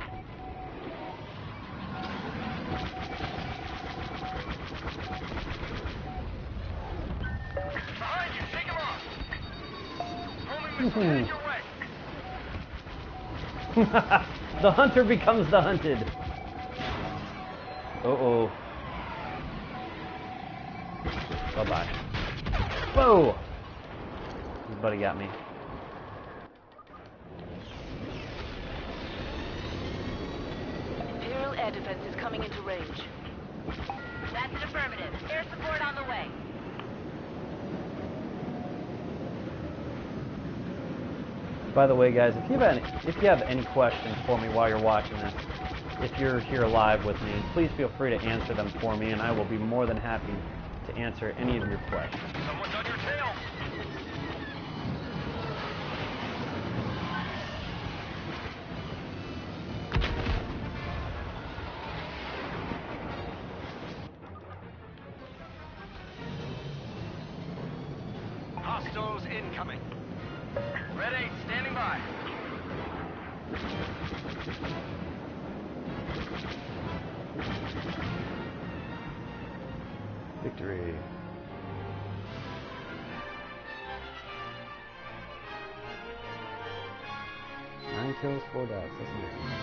missile heading your way. The hunter becomes the hunted. Uh-oh. Bye-bye. Whoa! His buddy got me. Imperial air defense is coming into range. That's an affirmative. Air support on the way. By the way, guys, if you have any questions for me while you're watching this, if you're here live with me, please feel free to answer them for me, and I will be more than happy to answer any of your questions. Someone's on your tail. Hostiles incoming. Red 8 standing by. Victory. Nine kills, 4 deaths. That's nice.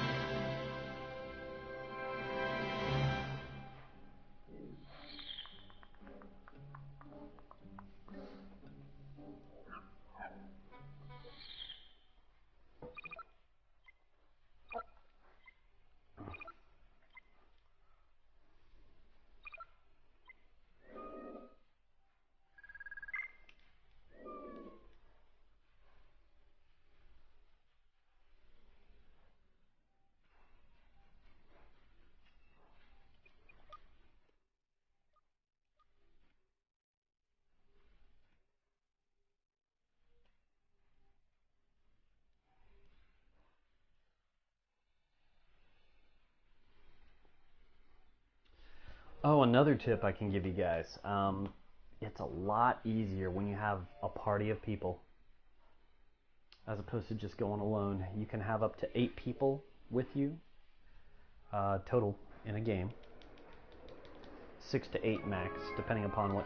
Oh, another tip I can give you guys. It's a lot easier when you have a party of people as opposed to just going alone. You can have up to 8 people with you total in a game. 6 to 8 max, depending upon what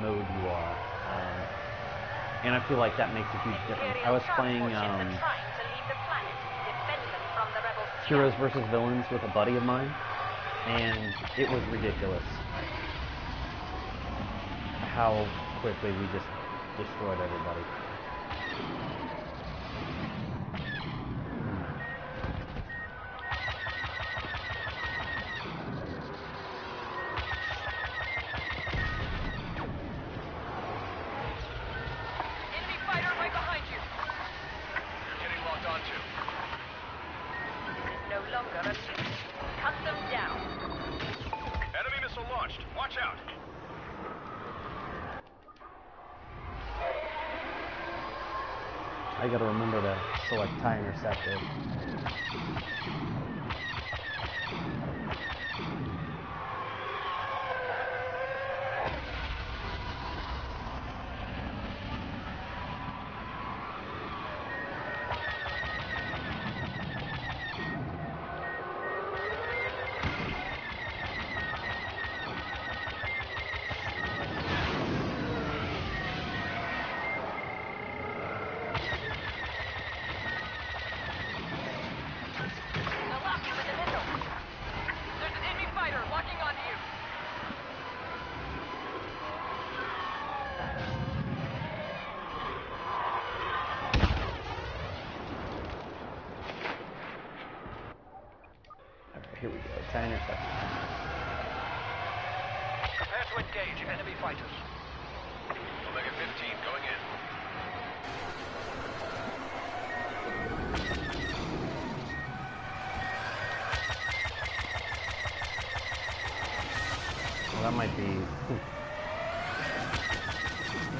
mode you are. And I feel like that makes a huge difference. I was playing Heroes versus Villains with a buddy of mine, and it was ridiculous how quickly we just destroyed everybody. Enemy fighter right behind you. You're getting locked onto. This is no longer a feud. Cut them down. Enemy missile launched. Watch out. I gotta remember to select TIE Interceptor. They'll lock you with a missile. There's an enemy fighter locking onto you. Alright, here we go. TIE Interceptor. Prepare to engage enemy fighters. Omega 15 going in. Well, that might be... We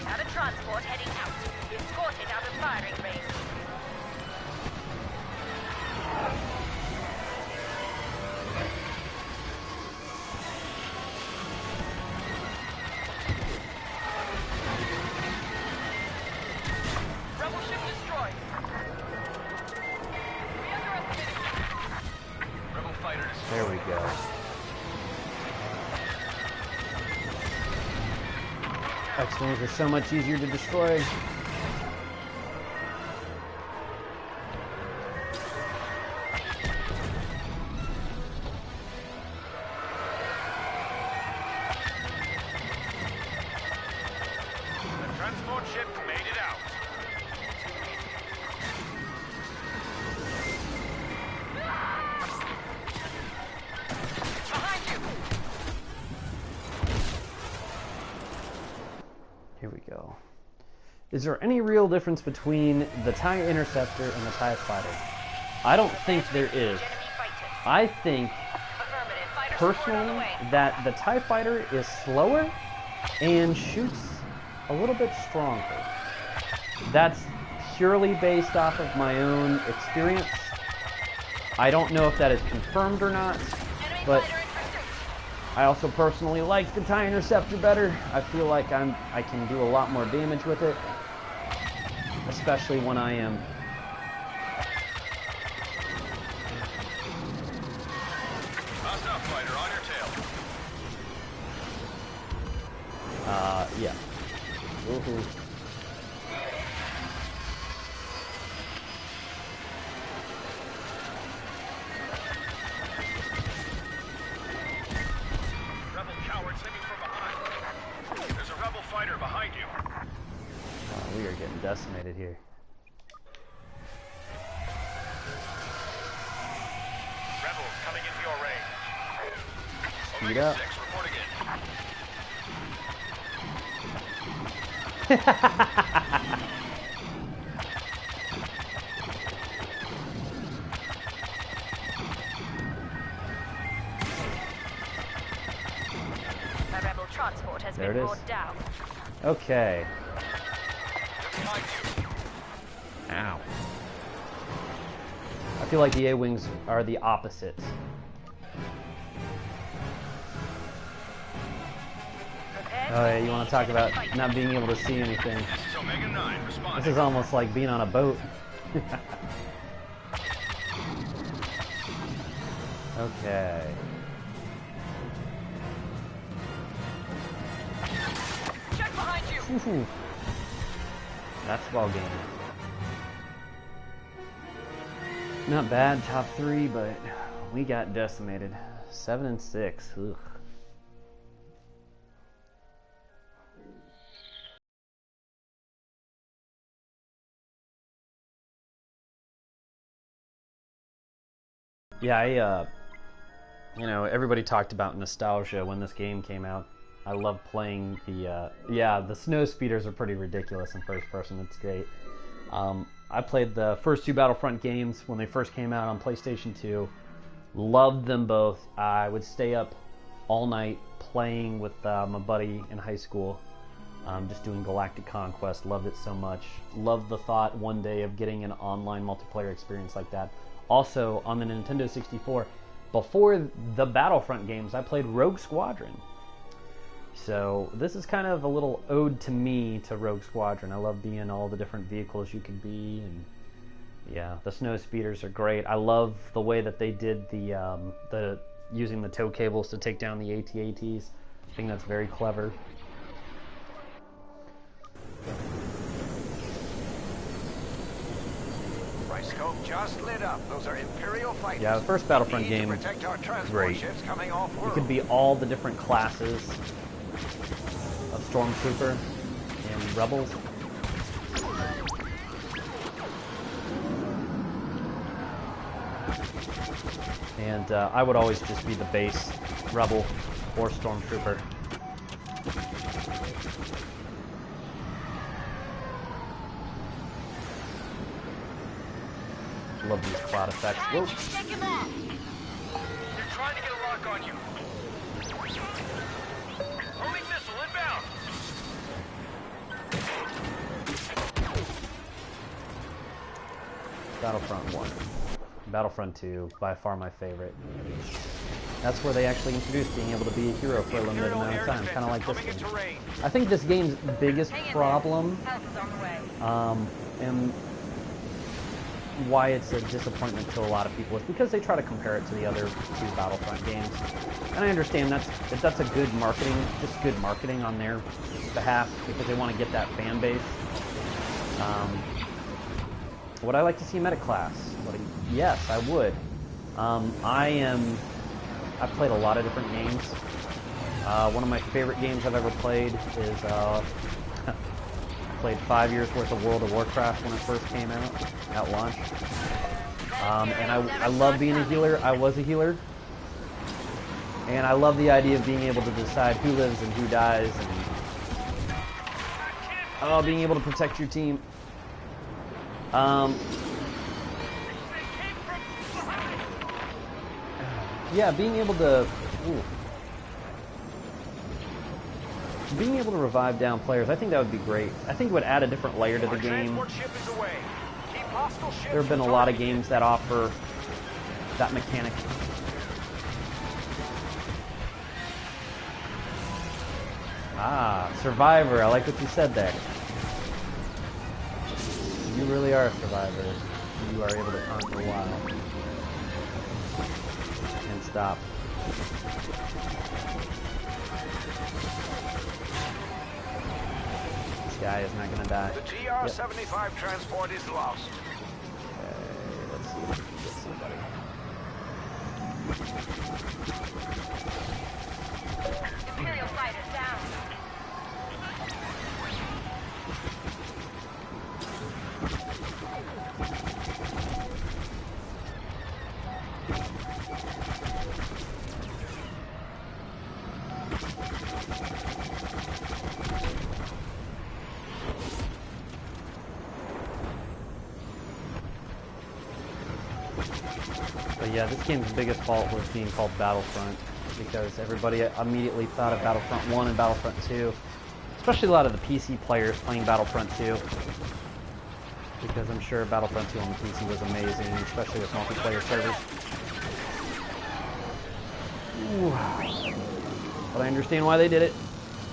have a transport heading out. Escort it out of firing range. Rebel ship destroyed. We underestimated them. Rebel fighter destroyed. There we go. X-Wings are so much easier to destroy. is there any real difference between the TIE Interceptor and the TIE Fighter? I don't think there is. I think, personally, that the TIE Fighter is slower and shoots a little bit stronger. That's purely based off of my own experience. I don't know if that is confirmed or not, but I also personally like the TIE Interceptor better. I feel like I can do a lot more damage with it, especially when I am Hostile fighter on your tail. yeah. Woohoo. Rebel cowards hit me from behind. There's a rebel fighter behind you. We are getting decimated here. Rebels coming into your range. Speed up. 6 reporting in. A rebel transport has There been it is. brought down. Okay. Behind you. Ow. I feel like the A-Wings are the opposite. Oh yeah, you want to talk about not being able to see anything. This is Omega 9 responding. This is almost like being on a boat. Okay. Check behind you. Woohoo. That's ball game. Not bad, top 3, but we got decimated. 7 and 6. Ugh. Yeah, you know, everybody talked about nostalgia when this game came out. I love playing the, the snow speeders are pretty ridiculous in first person. It's great. I played the first 2 Battlefront games when they first came out on PlayStation 2. Loved them both. I would stay up all night playing with my buddy in high school, just doing Galactic Conquest. Loved it so much. Loved the thought one day of getting an online multiplayer experience like that. Also, on the Nintendo 64, before the Battlefront games, I played Rogue Squadron. So this is kind of a little ode to me to Rogue Squadron. I love being all the different vehicles you can be, and yeah, the snow speeders are great. I love the way that they did the using the tow cables to take down the AT-ATs. I think that's very clever. Scope just lit up. Those are Imperial fighters. Yeah, the first Battlefront game, protect our transport great. ships coming off You world. could be all the different classes of Stormtrooper and Rebels. And I would always just be the base Rebel or Stormtrooper. Love these cloud effects. Whoa. They're trying to get a lock on you. Homing missile inbound. Battlefront 1. Battlefront 2, by far my favorite. That's where they actually introduced being able to be a hero for a limited amount of time, kind of like this game. I think this game's biggest problem, and why it's a disappointment to a lot of people, is because they try to compare it to the other 2 Battlefront games. And I understand that's a good marketing, just good marketing on their behalf, because they want to get that fan base. Would I like to see a meta class? Yes, I would. I've played a lot of different games. One of my favorite games I've ever played is played 5 years worth of World of Warcraft when it first came out at launch. And I love being a healer. I was a healer. And I love the idea of being able to decide who lives and who dies. And Oh, being able to protect your team. Yeah, being able to... Being able to revive down players, I think that would be great. I think it would add a different layer to the game. There have been a lot of games that offer that mechanic. Ah, Survivor. I like what you said there. You really are a survivor. You are able to conquer a while. And stop. This guy is not going to die. The TR-75 transport is lost. Okay, let's see if we can get somebody. Imperial fighter down. But yeah, this game's biggest fault was being called Battlefront, because everybody immediately thought of Battlefront 1 and Battlefront 2, especially a lot of the PC players playing Battlefront 2, because I'm sure Battlefront 2 on the PC was amazing, especially with multiplayer servers. Ooh. But I understand why they did it.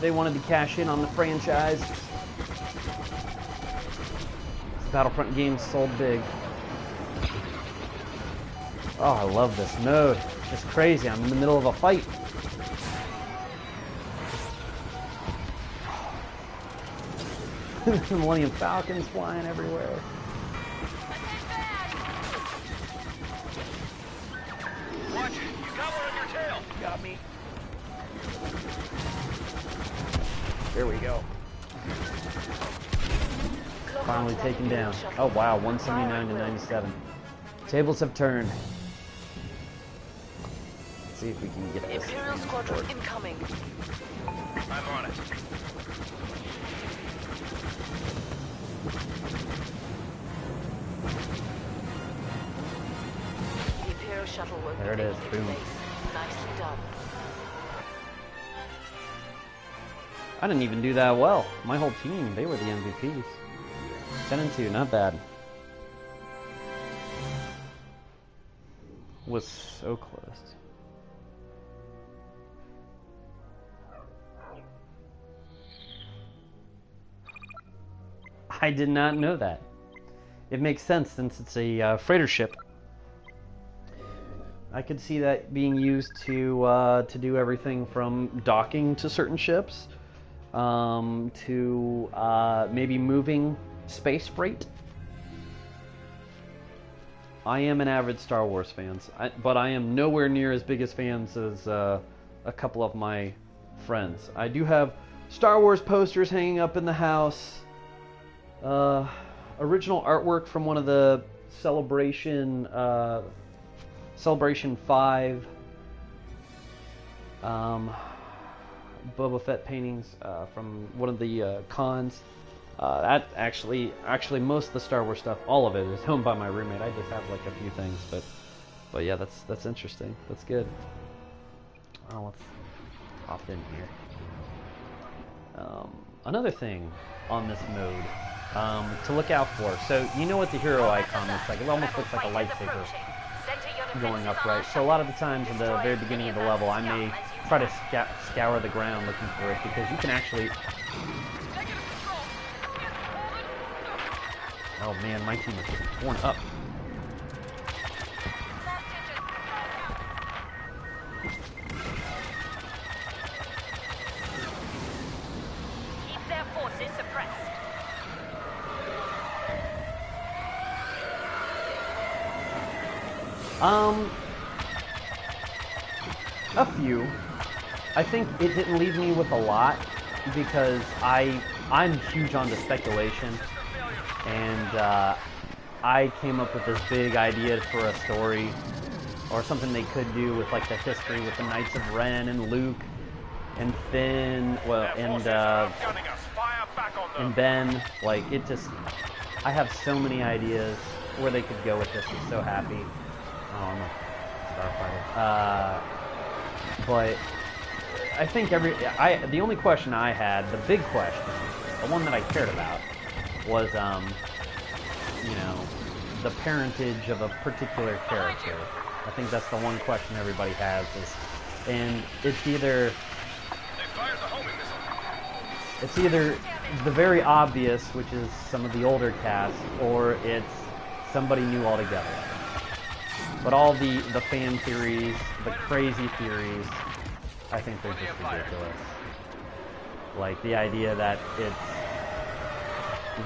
They wanted to cash in on the franchise. This Battlefront game sold big. Oh, I love this mode. It's just crazy. I'm in the middle of a fight. Millennium Falcons flying everywhere. Watch it. You got one on your tail. Got me. There we go. Finally taken down. Oh wow, 179 to 97. Tables have turned. Let's see if we can get this. Imperial squadron incoming. I'm on it. The Imperial shuttle will There it is. Boom. Nicely done. I didn't even do that well. My whole team, they were the MVPs. 10-2, not bad. Was so close. I did not know that. It makes sense since it's a freighter ship. I could see that being used to do everything from docking to certain ships, to maybe moving space freight. I am an avid Star Wars fan, but I am nowhere near as big as fans as a couple of my friends. I do have Star Wars posters hanging up in the house. Original artwork from one of the Celebration 5 Boba Fett paintings from one of the cons. That actually most of the Star Wars stuff, all of it, is owned by my roommate. I just have like a few things, but yeah, that's interesting. That's good. Oh, let's hop in here. Another thing on this mode to look out for. So you know what the hero icon looks like? It almost looks like a lightsaber going up, right? So a lot of the times in the very beginning of the level, I may try to scour the ground looking for it, because you can actually... Oh man, my team is getting torn up. Keep their forces suppressed. A few. I think it didn't leave me with a lot, because I'm huge on the speculation, and I came up with this big idea for a story, or something they could do with like the history with the Knights of Ren and Luke and Finn, well, and and Ben, like, it just, I have so many ideas where they could go with this. I'm so happy. Oh, I'm a starfighter. But I think the only question I had, the big question, the one that I cared about, was, you know, the parentage of a particular character. I think that's the one question everybody has, and it's either the very obvious, which is some of the older cast, or it's somebody new altogether. But all the fan theories, the crazy theories, I think they're just ridiculous. Like the idea that it's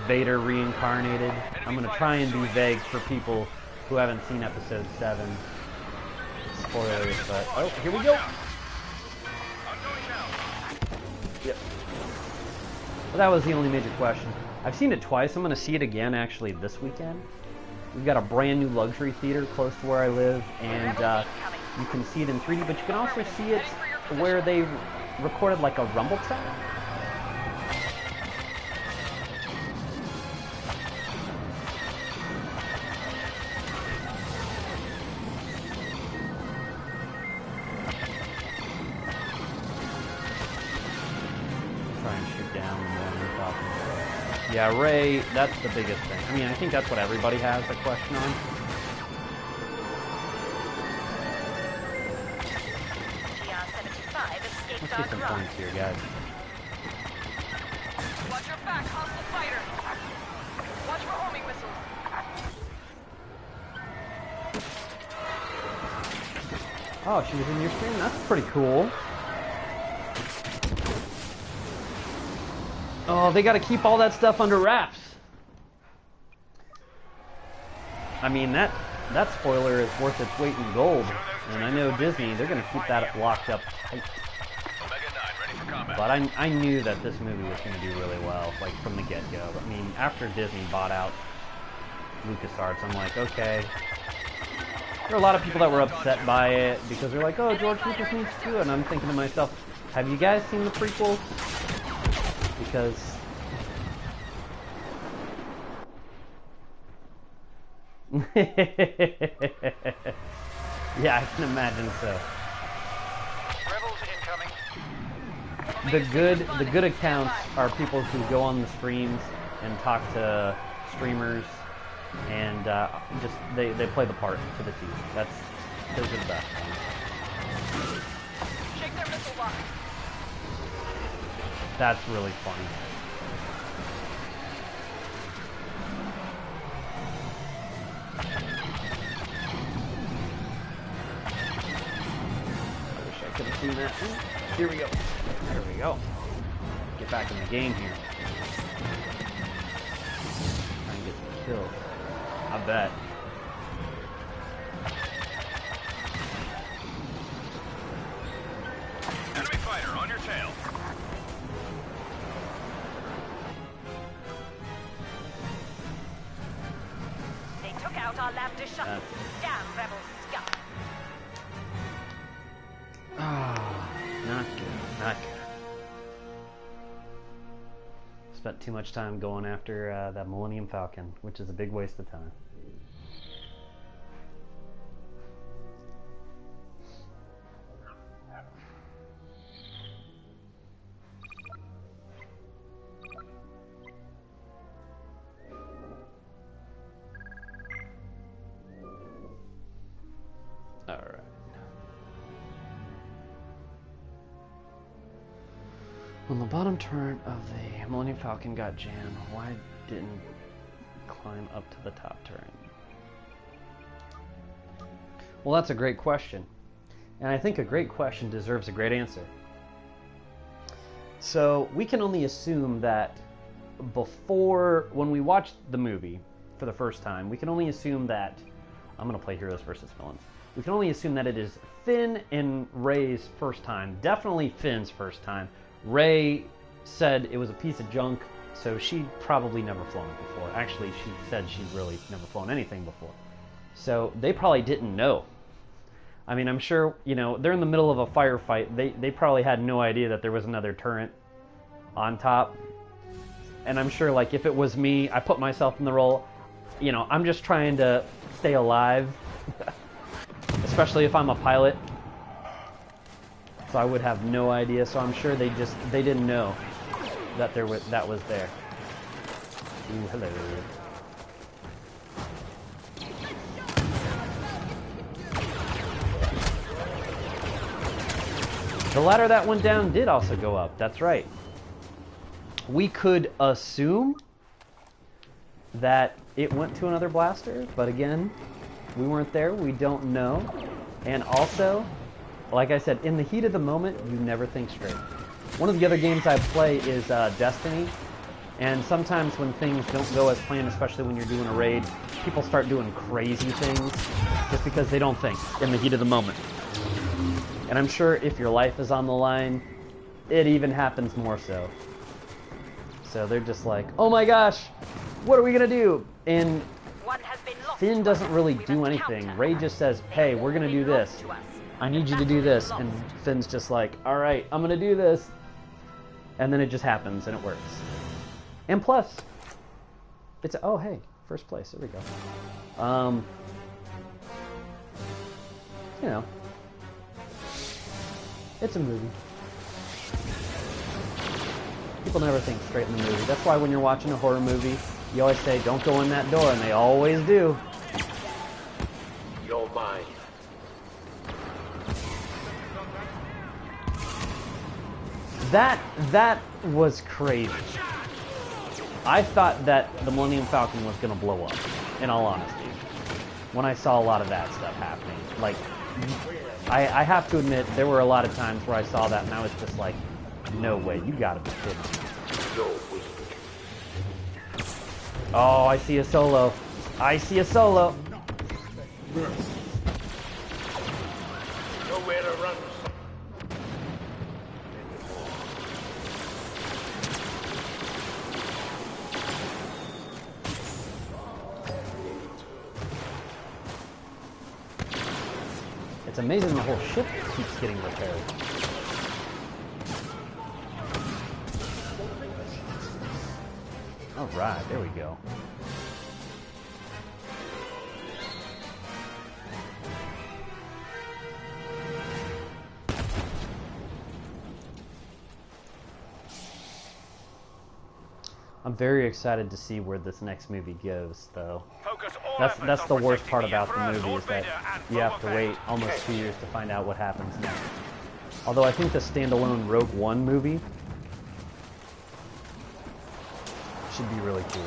Vader reincarnated. I'm going to try and be vague for people who haven't seen episode 7. Spoilers, but... Oh, here we go! Yep. Well, that was the only major question. I've seen it twice. I'm going to see it again, actually, this weekend. We've got a brand new luxury theater close to where I live, and you can see it in 3D, but you can also see it where they recorded like a rumble track. Yeah, Rey, that's the biggest thing. I mean, I think that's what everybody has a question on. Let's get some points here, guys. Watch your back, hostile fighter. Watch for homing missiles. Oh, she was in your stream? That's pretty cool. Oh, they gotta keep all that stuff under wraps. I mean, that spoiler is worth its weight in gold. And I know Disney, they're gonna keep that locked up tight. But I knew that this movie was gonna do really well, like from the get-go. I mean, after Disney bought out LucasArts, I'm like, okay. There are a lot of people that were upset by it because they're like, oh, George Lucas needs to do it. And I'm thinking to myself, have you guys seen the prequels? Because yeah, I can imagine so. Rebels incoming. The good accounts are people who go on the streams and talk to streamers and just they play the part to the T. Those are the best ones. Shake their missile lock. That's really funny. I wish I could have seen that. Here we go. There we go. Get back in the game here. Try and get some kills. I bet. Enemy fighter on your tail. They took out our lab to shut. Damn rebel scum. Ah, not good. Not good. Spent too much time going after that Millennium Falcon, which is a big waste of time. Alright. When the bottom turret of the Millennium Falcon got jammed, why didn't it climb up to the top turret? Well, that's a great question. And I think a great question deserves a great answer. So we can only assume that before, when we watched the movie for the first time, we can only assume that, I'm going to play Heroes versus Villains. We can only assume that it is Finn and Rey's first time. Definitely Finn's first time. Rey said it was a piece of junk, so she'd probably never flown it before. Actually, she said she'd really never flown anything before. So they probably didn't know. I mean, I'm sure, you know, they're in the middle of a firefight. They probably had no idea that there was another turret on top. And I'm sure, like, if it was me, I put myself in the role, you know, I'm just trying to stay alive, especially if I'm a pilot. So I would have no idea. So I'm sure they didn't know that that was there. Ooh, hello. The ladder that went down did also go up. That's right. We could assume that it went to another blaster, but again, we weren't there. We don't know. And also, like I said, in the heat of the moment, you never think straight. One of the other games I play is Destiny. And sometimes when things don't go as planned, especially when you're doing a raid, people start doing crazy things just because they don't think in the heat of the moment. And I'm sure if your life is on the line, it even happens more so. So they're just like, oh my gosh, what are we gonna do? And Finn doesn't really do anything. Ray just says, hey, we're gonna do this. I need you to do this. And Finn's just like, all right, I'm gonna do this. And then it just happens and it works. And plus, it's, oh hey, first place, there we go. You know, it's a movie. People never think straight in the movie. That's why when you're watching a horror movie, you always say, don't go in that door, and they always do. You're mine. That was crazy. I thought that the Millennium Falcon was going to blow up, in all honesty, when I saw a lot of that stuff happening. Like, I have to admit, there were a lot of times where I saw that, and I was just like, no way, you gotta be kidding me. Oh, I see a solo. I see a solo. Nowhere to run. It's amazing the whole ship keeps getting repaired. All right, there we go. I'm very excited to see where this next movie goes, though. That's the worst part about the movie, is that you have to wait almost 2 years to find out what happens next. Although I think the standalone Rogue One movie should be really cool.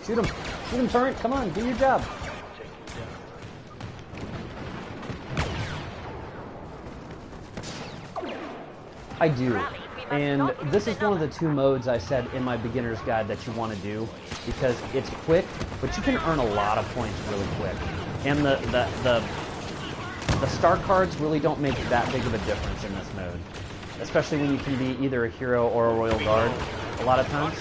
Shoot him! Shoot him, turret! Come on, do your job! I do. And this is one of the 2 modes I said in my beginner's guide that you want to do, because it's quick, but you can earn a lot of points really quick. And the star cards really don't make that big of a difference in this mode, especially when you can be either a hero or a royal guard a lot of times.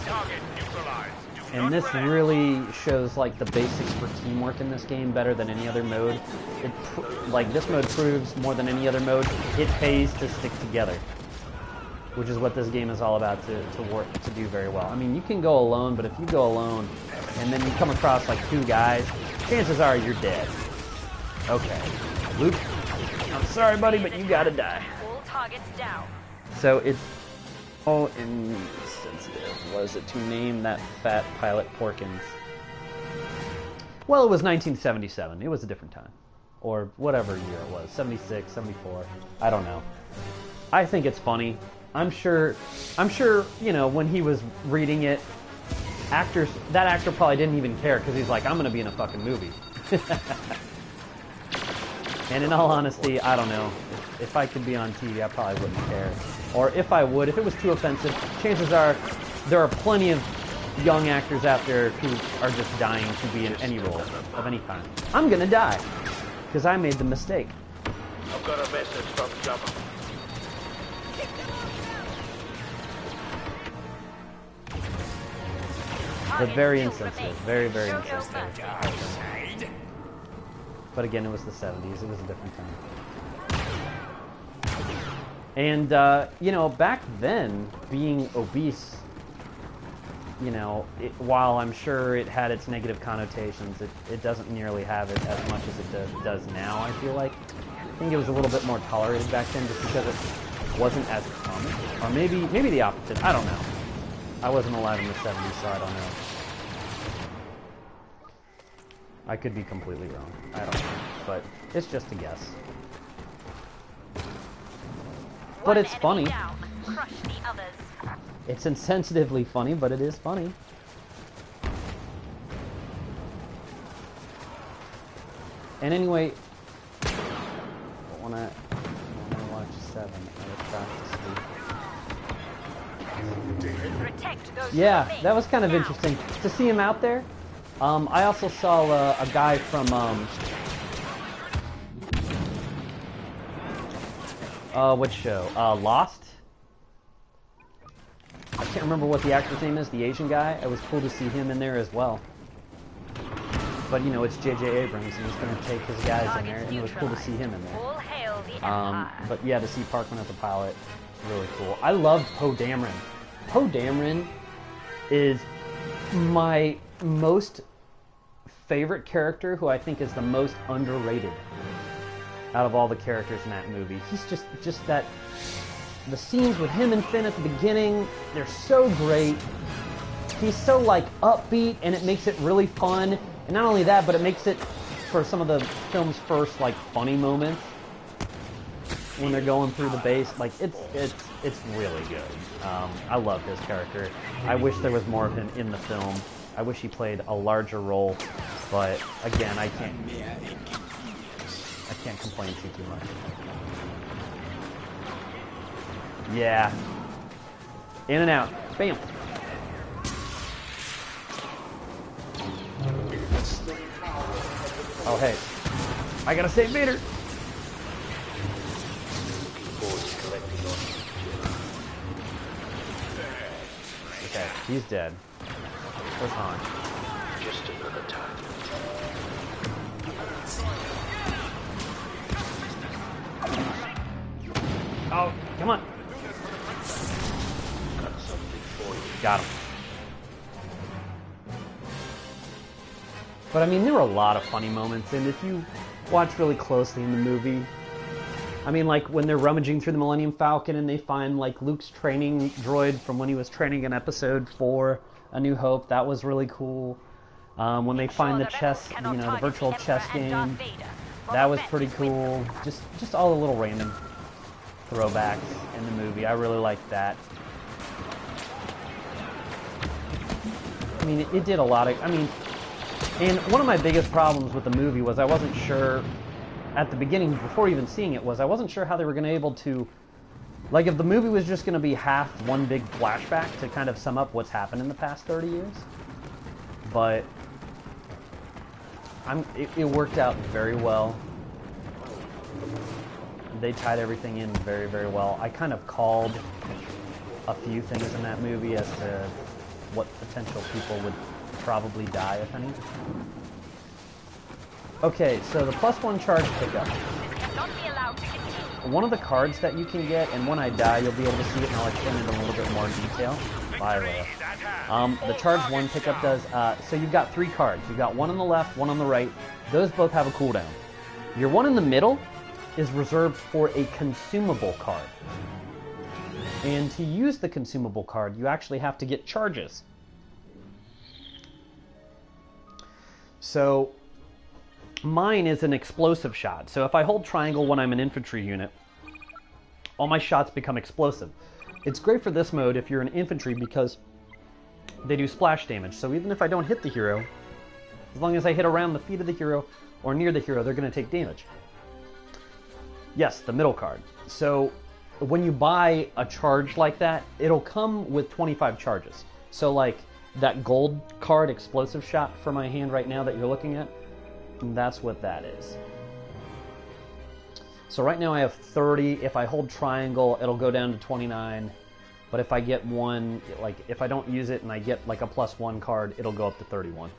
And this really shows like the basics for teamwork in this game better than any other mode. Like this mode proves more than any other mode, it pays to stick together, which is what this game is all about to do very well. I mean, you can go alone, but if you go alone and then you come across like 2 guys, chances are you're dead. Okay, Luke, I'm sorry, buddy, but you gotta die. All targets down. So it's so insensitive, was it, to name that fat pilot Porkins? Well, it was 1977. It was a different time. Or whatever year it was, 76, 74, I don't know. I think it's funny. I'm sure, you know, when he was reading it, that actor probably didn't even care, because he's like, I'm gonna be in a fucking movie. And in all honesty, I don't know. If I could be on TV, I probably wouldn't care. Or if I would, if it was too offensive, chances are there are plenty of young actors out there who are just dying to be in any role of any kind. I'm gonna die, because I made the mistake. I've got a message from Jabba. But very insensitive. Very, very insensitive. But again, it was the 70s. It was a different time. And, you know, back then, being obese, you know, while I'm sure it had its negative connotations, it doesn't nearly have it as much as it does now, I feel like. I think it was a little bit more tolerated back then just because it wasn't as common. Or maybe the opposite. I don't know. I wasn't alive in the 70s, so I don't know. I could be completely wrong. I don't know. But it's just a guess. But it's funny. Crush the others. It's insensitively funny, but it is funny. And anyway, when I watch 7, I was fast asleep. Protect those Yeah, remain. that was kind of Now. interesting to see him out there. I also saw a guy from what show? Lost. I can't remember what the actor's name is. The Asian guy. It was cool to see him in there as well. But you know, it's J.J. Abrams, and he's going to take his guys in there, and it was cool to see him in there. All hail the Empire. But yeah, to see Parkman as a pilot, really cool. I loved Poe Dameron. Poe Dameron is my most favorite character, who I think is the most underrated out of all the characters in that movie. He's just that. The scenes with him and Finn at the beginning, they're so great. He's so like upbeat, and it makes it really fun. And not only that, but it makes it for some of the film's first like funny moments when they're going through the base. Like it's really good. I love his character. I wish there was more of him in the film. I wish he played a larger role, but again, I can't complain too much. Yeah. In and out. Bam. Oh, hey. I gotta save Vader. Okay, he's dead. Where's Han? Just another target. Oh, come on. Got something for you. Got him. But I mean, there were a lot of funny moments, and if you watch really closely in the movie, I mean, like when they're rummaging through the Millennium Falcon and they find like Luke's training droid from when he was training in Episode 4, A New Hope, that was really cool. When they find the chess, you know, the virtual chess game, that was pretty cool. Just all the little random throwbacks in the movie. I really liked that. I mean, it did a lot of, I mean, and one of my biggest problems with the movie was I wasn't sure, at the beginning, before even seeing it, was I wasn't sure how they were going to be able to, like if the movie was just going to be half one big flashback to kind of sum up what's happened in the past 30 years. But it worked out very well. They tied everything in very, very well. I kind of called a few things in that movie as to what potential people would probably die, if any. Okay, so the +1 charge pickup. Cannot be allowed to continue. One of the cards that you can get, and when I die, you'll be able to see it, and I'll explain it in a little bit more detail. Bye, Leia. The charge 1 pickup does, so you've got 3 cards. You've got one on the left, one on the right. Those both have a cooldown. Your one in the middle is reserved for a consumable card. And to use the consumable card, you actually have to get charges. So mine is an explosive shot. So if I hold triangle when I'm an infantry unit, all my shots become explosive. It's great for this mode if you're an infantry because they do splash damage. So even if I don't hit the hero, as long as I hit around the feet of the hero or near the hero, they're going to take damage. Yes, the middle card. So when you buy a charge like that, it'll come with 25 charges. So like that gold card explosive shot for my hand right now that you're looking at, that's what that is. So right now I have 30. If I hold triangle, it'll go down to 29. But if I get one, like if I don't use it and I get like a +1 card, it'll go up to 31.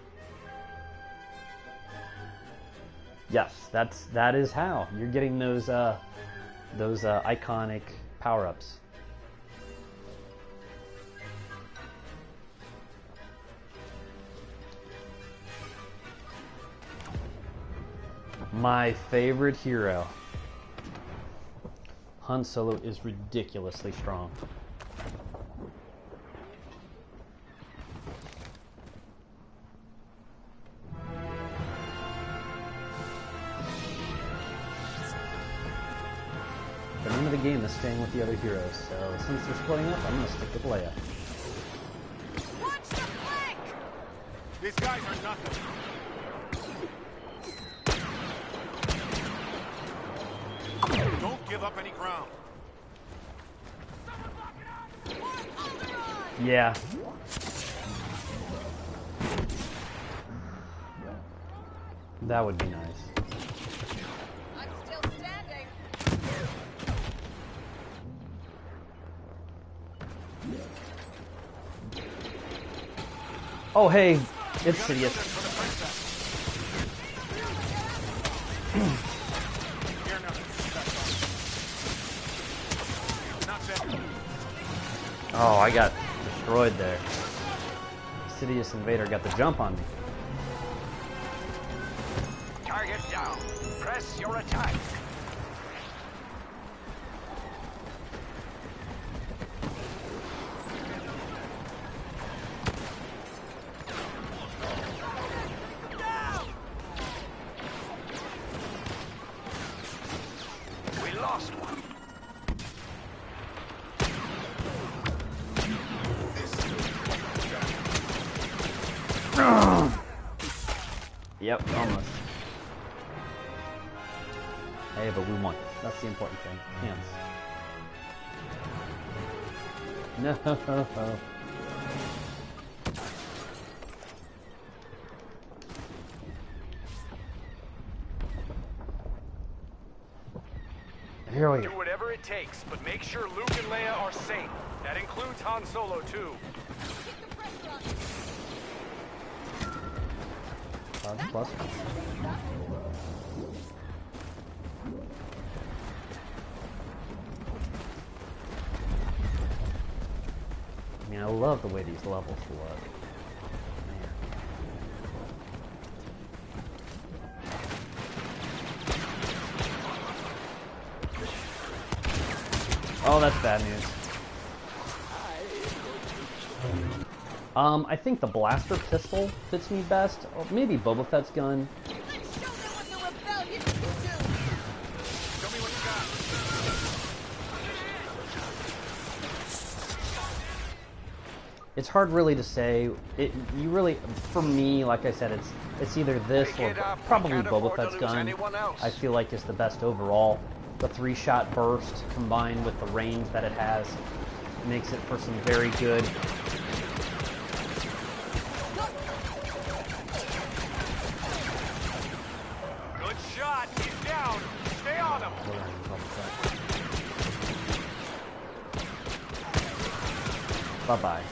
Yes, that is how you're getting those iconic power-ups. My favorite hero. Han Solo is ridiculously strong. The name of the game is staying with the other heroes, so since they're splitting up, I'm going to stick with Leia. Watch the flank! These guys are nothing. Don't give up any ground. Yeah. That would be nice. I'm still standing. Oh, hey, it's We gotta do Sidious. this for the princess. Here, nothing. Not bad. Oh, I got destroyed there. Sidious Invader got the jump on me. Target down. Press your attack. We lost one. Yep, almost. Hey, but we won. That's the important thing. Hands. No. Here we Do go. whatever it takes, but make sure Luke and Leia are safe. That includes Han Solo, too. Keep the pressure on. Plus. I mean, I love the way these levels look. Man. Oh, that's bad news. I think the blaster pistol fits me best. Or maybe Boba Fett's gun. Let's show them what the rebellion can do. Show me what you got. It's hard really to say. For me, like I said, it's either this or Pick it up. probably We can't Boba afford to Fett's lose gun. anyone else. I feel like is the best overall. The 3-shot burst combined with the range that it has makes it for some very good. Good shot. He's down. Stay on him. Bye bye.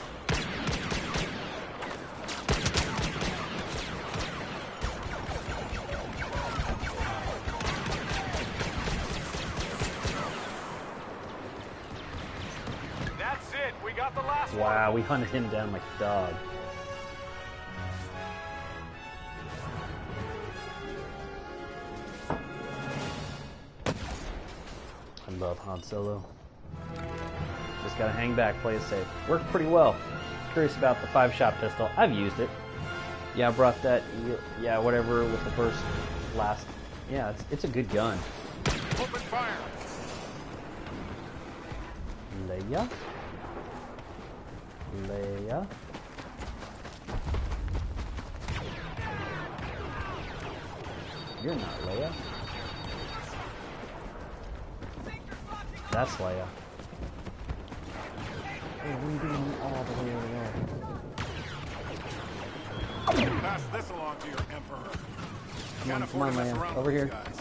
That's it. We got the last one. Wow, we hunted him down like a dog. I love Han Solo. Just gotta hang back, play it safe. Worked pretty well. Curious about the 5-shot pistol. I've used it. Yeah, I brought that. Yeah, whatever with the first last. Yeah, it's a good gun. Open fire. Leia. Leia. You're not Leia. That's Leia. Hey, what are you doing all the way over there? Pass this along to your emperor. Come Can't on, afford to mess Leia. around Over with here. you guys.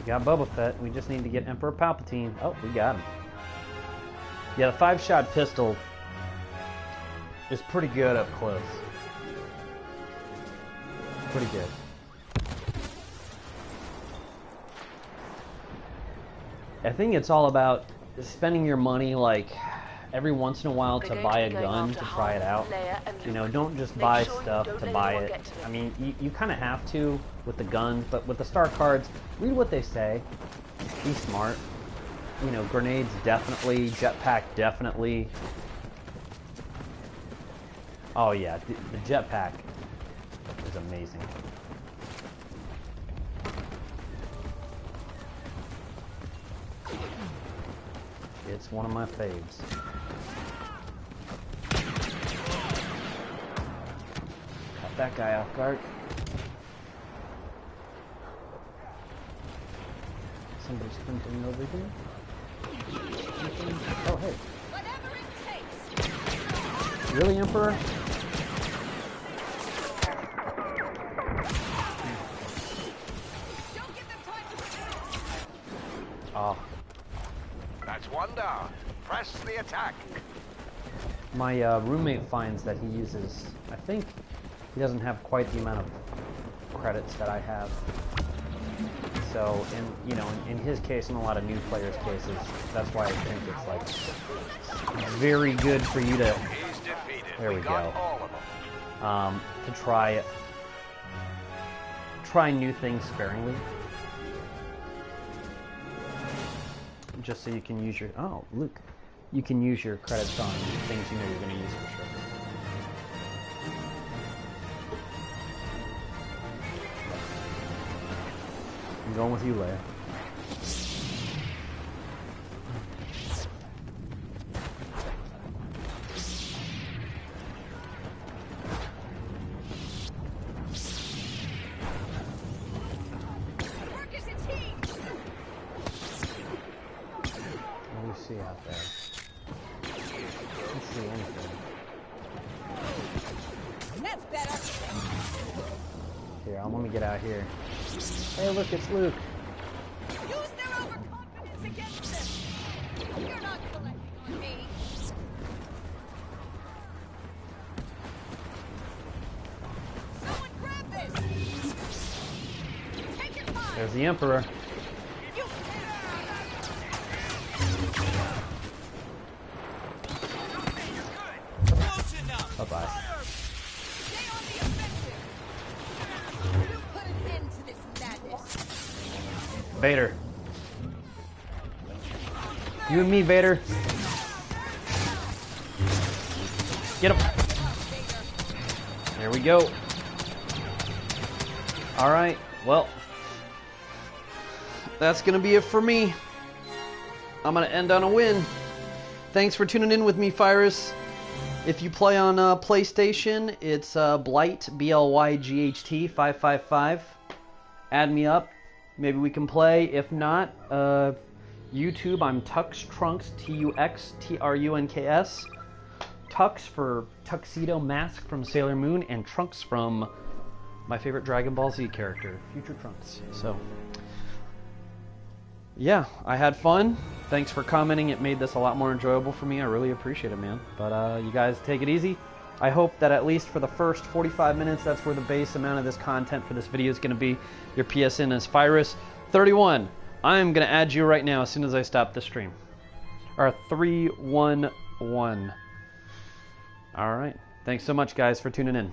got Boba Fett. We just need to get Emperor Palpatine. Oh, we got him. Yeah, the 5-shot pistol is pretty good up close. Pretty good. I think it's all about spending your money like every once in a while to buy a gun to try it out. You know, don't just buy stuff to buy it. I mean, you kind of have to with the guns, but with the star cards, read what they say. Be smart. You know, grenades definitely, jetpack definitely. Oh yeah, the jetpack is amazing. It's one of my faves. Cut that guy off guard. Somebody's sprinting over here. Oh, hey. Really, Emperor? Oh. That's one down. Press the attack. My roommate finds that he uses, I think he doesn't have quite the amount of credits that I have. So, in his case, and a lot of new players' cases, that's why I think it's like very good for you to. He's defeated. There we got go. all of them. To try new things sparingly, just so you can use your. Oh, Luke, you can use your credits on things you know you're going to use for sure. I'm going with you, Leia. What do we see out there? I don't see anything. That's better. Here, let me get out here. Hey, look, it's Luke. Use their overconfidence against them. You're not collecting on me. Someone grab this. Take your time. There's the Emperor. You Bye-bye. stay on the offensive. You put an end to this madness. Vader. You and me, Vader. Get him. There we go. All right. Well, that's going to be it for me. I'm going to end on a win. Thanks for tuning in with me, Virus. If you play on PlayStation, it's Blight, BLYGHT 555. Add me up. Maybe we can play. If not, YouTube, I'm Tux Trunks, TUXTRUNKS. Tux for Tuxedo Mask from Sailor Moon, and Trunks from my favorite Dragon Ball Z character, Future Trunks. So, yeah, I had fun. Thanks for commenting. It made this a lot more enjoyable for me. I really appreciate it, man. But you guys take it easy. I hope that at least for the first 45 minutes, that's where the base amount of this content for this video is going to be. Your PSN is Virus31. I'm going to add you right now as soon as I stop the stream. Or 311. All right. Thanks so much, guys, for tuning in.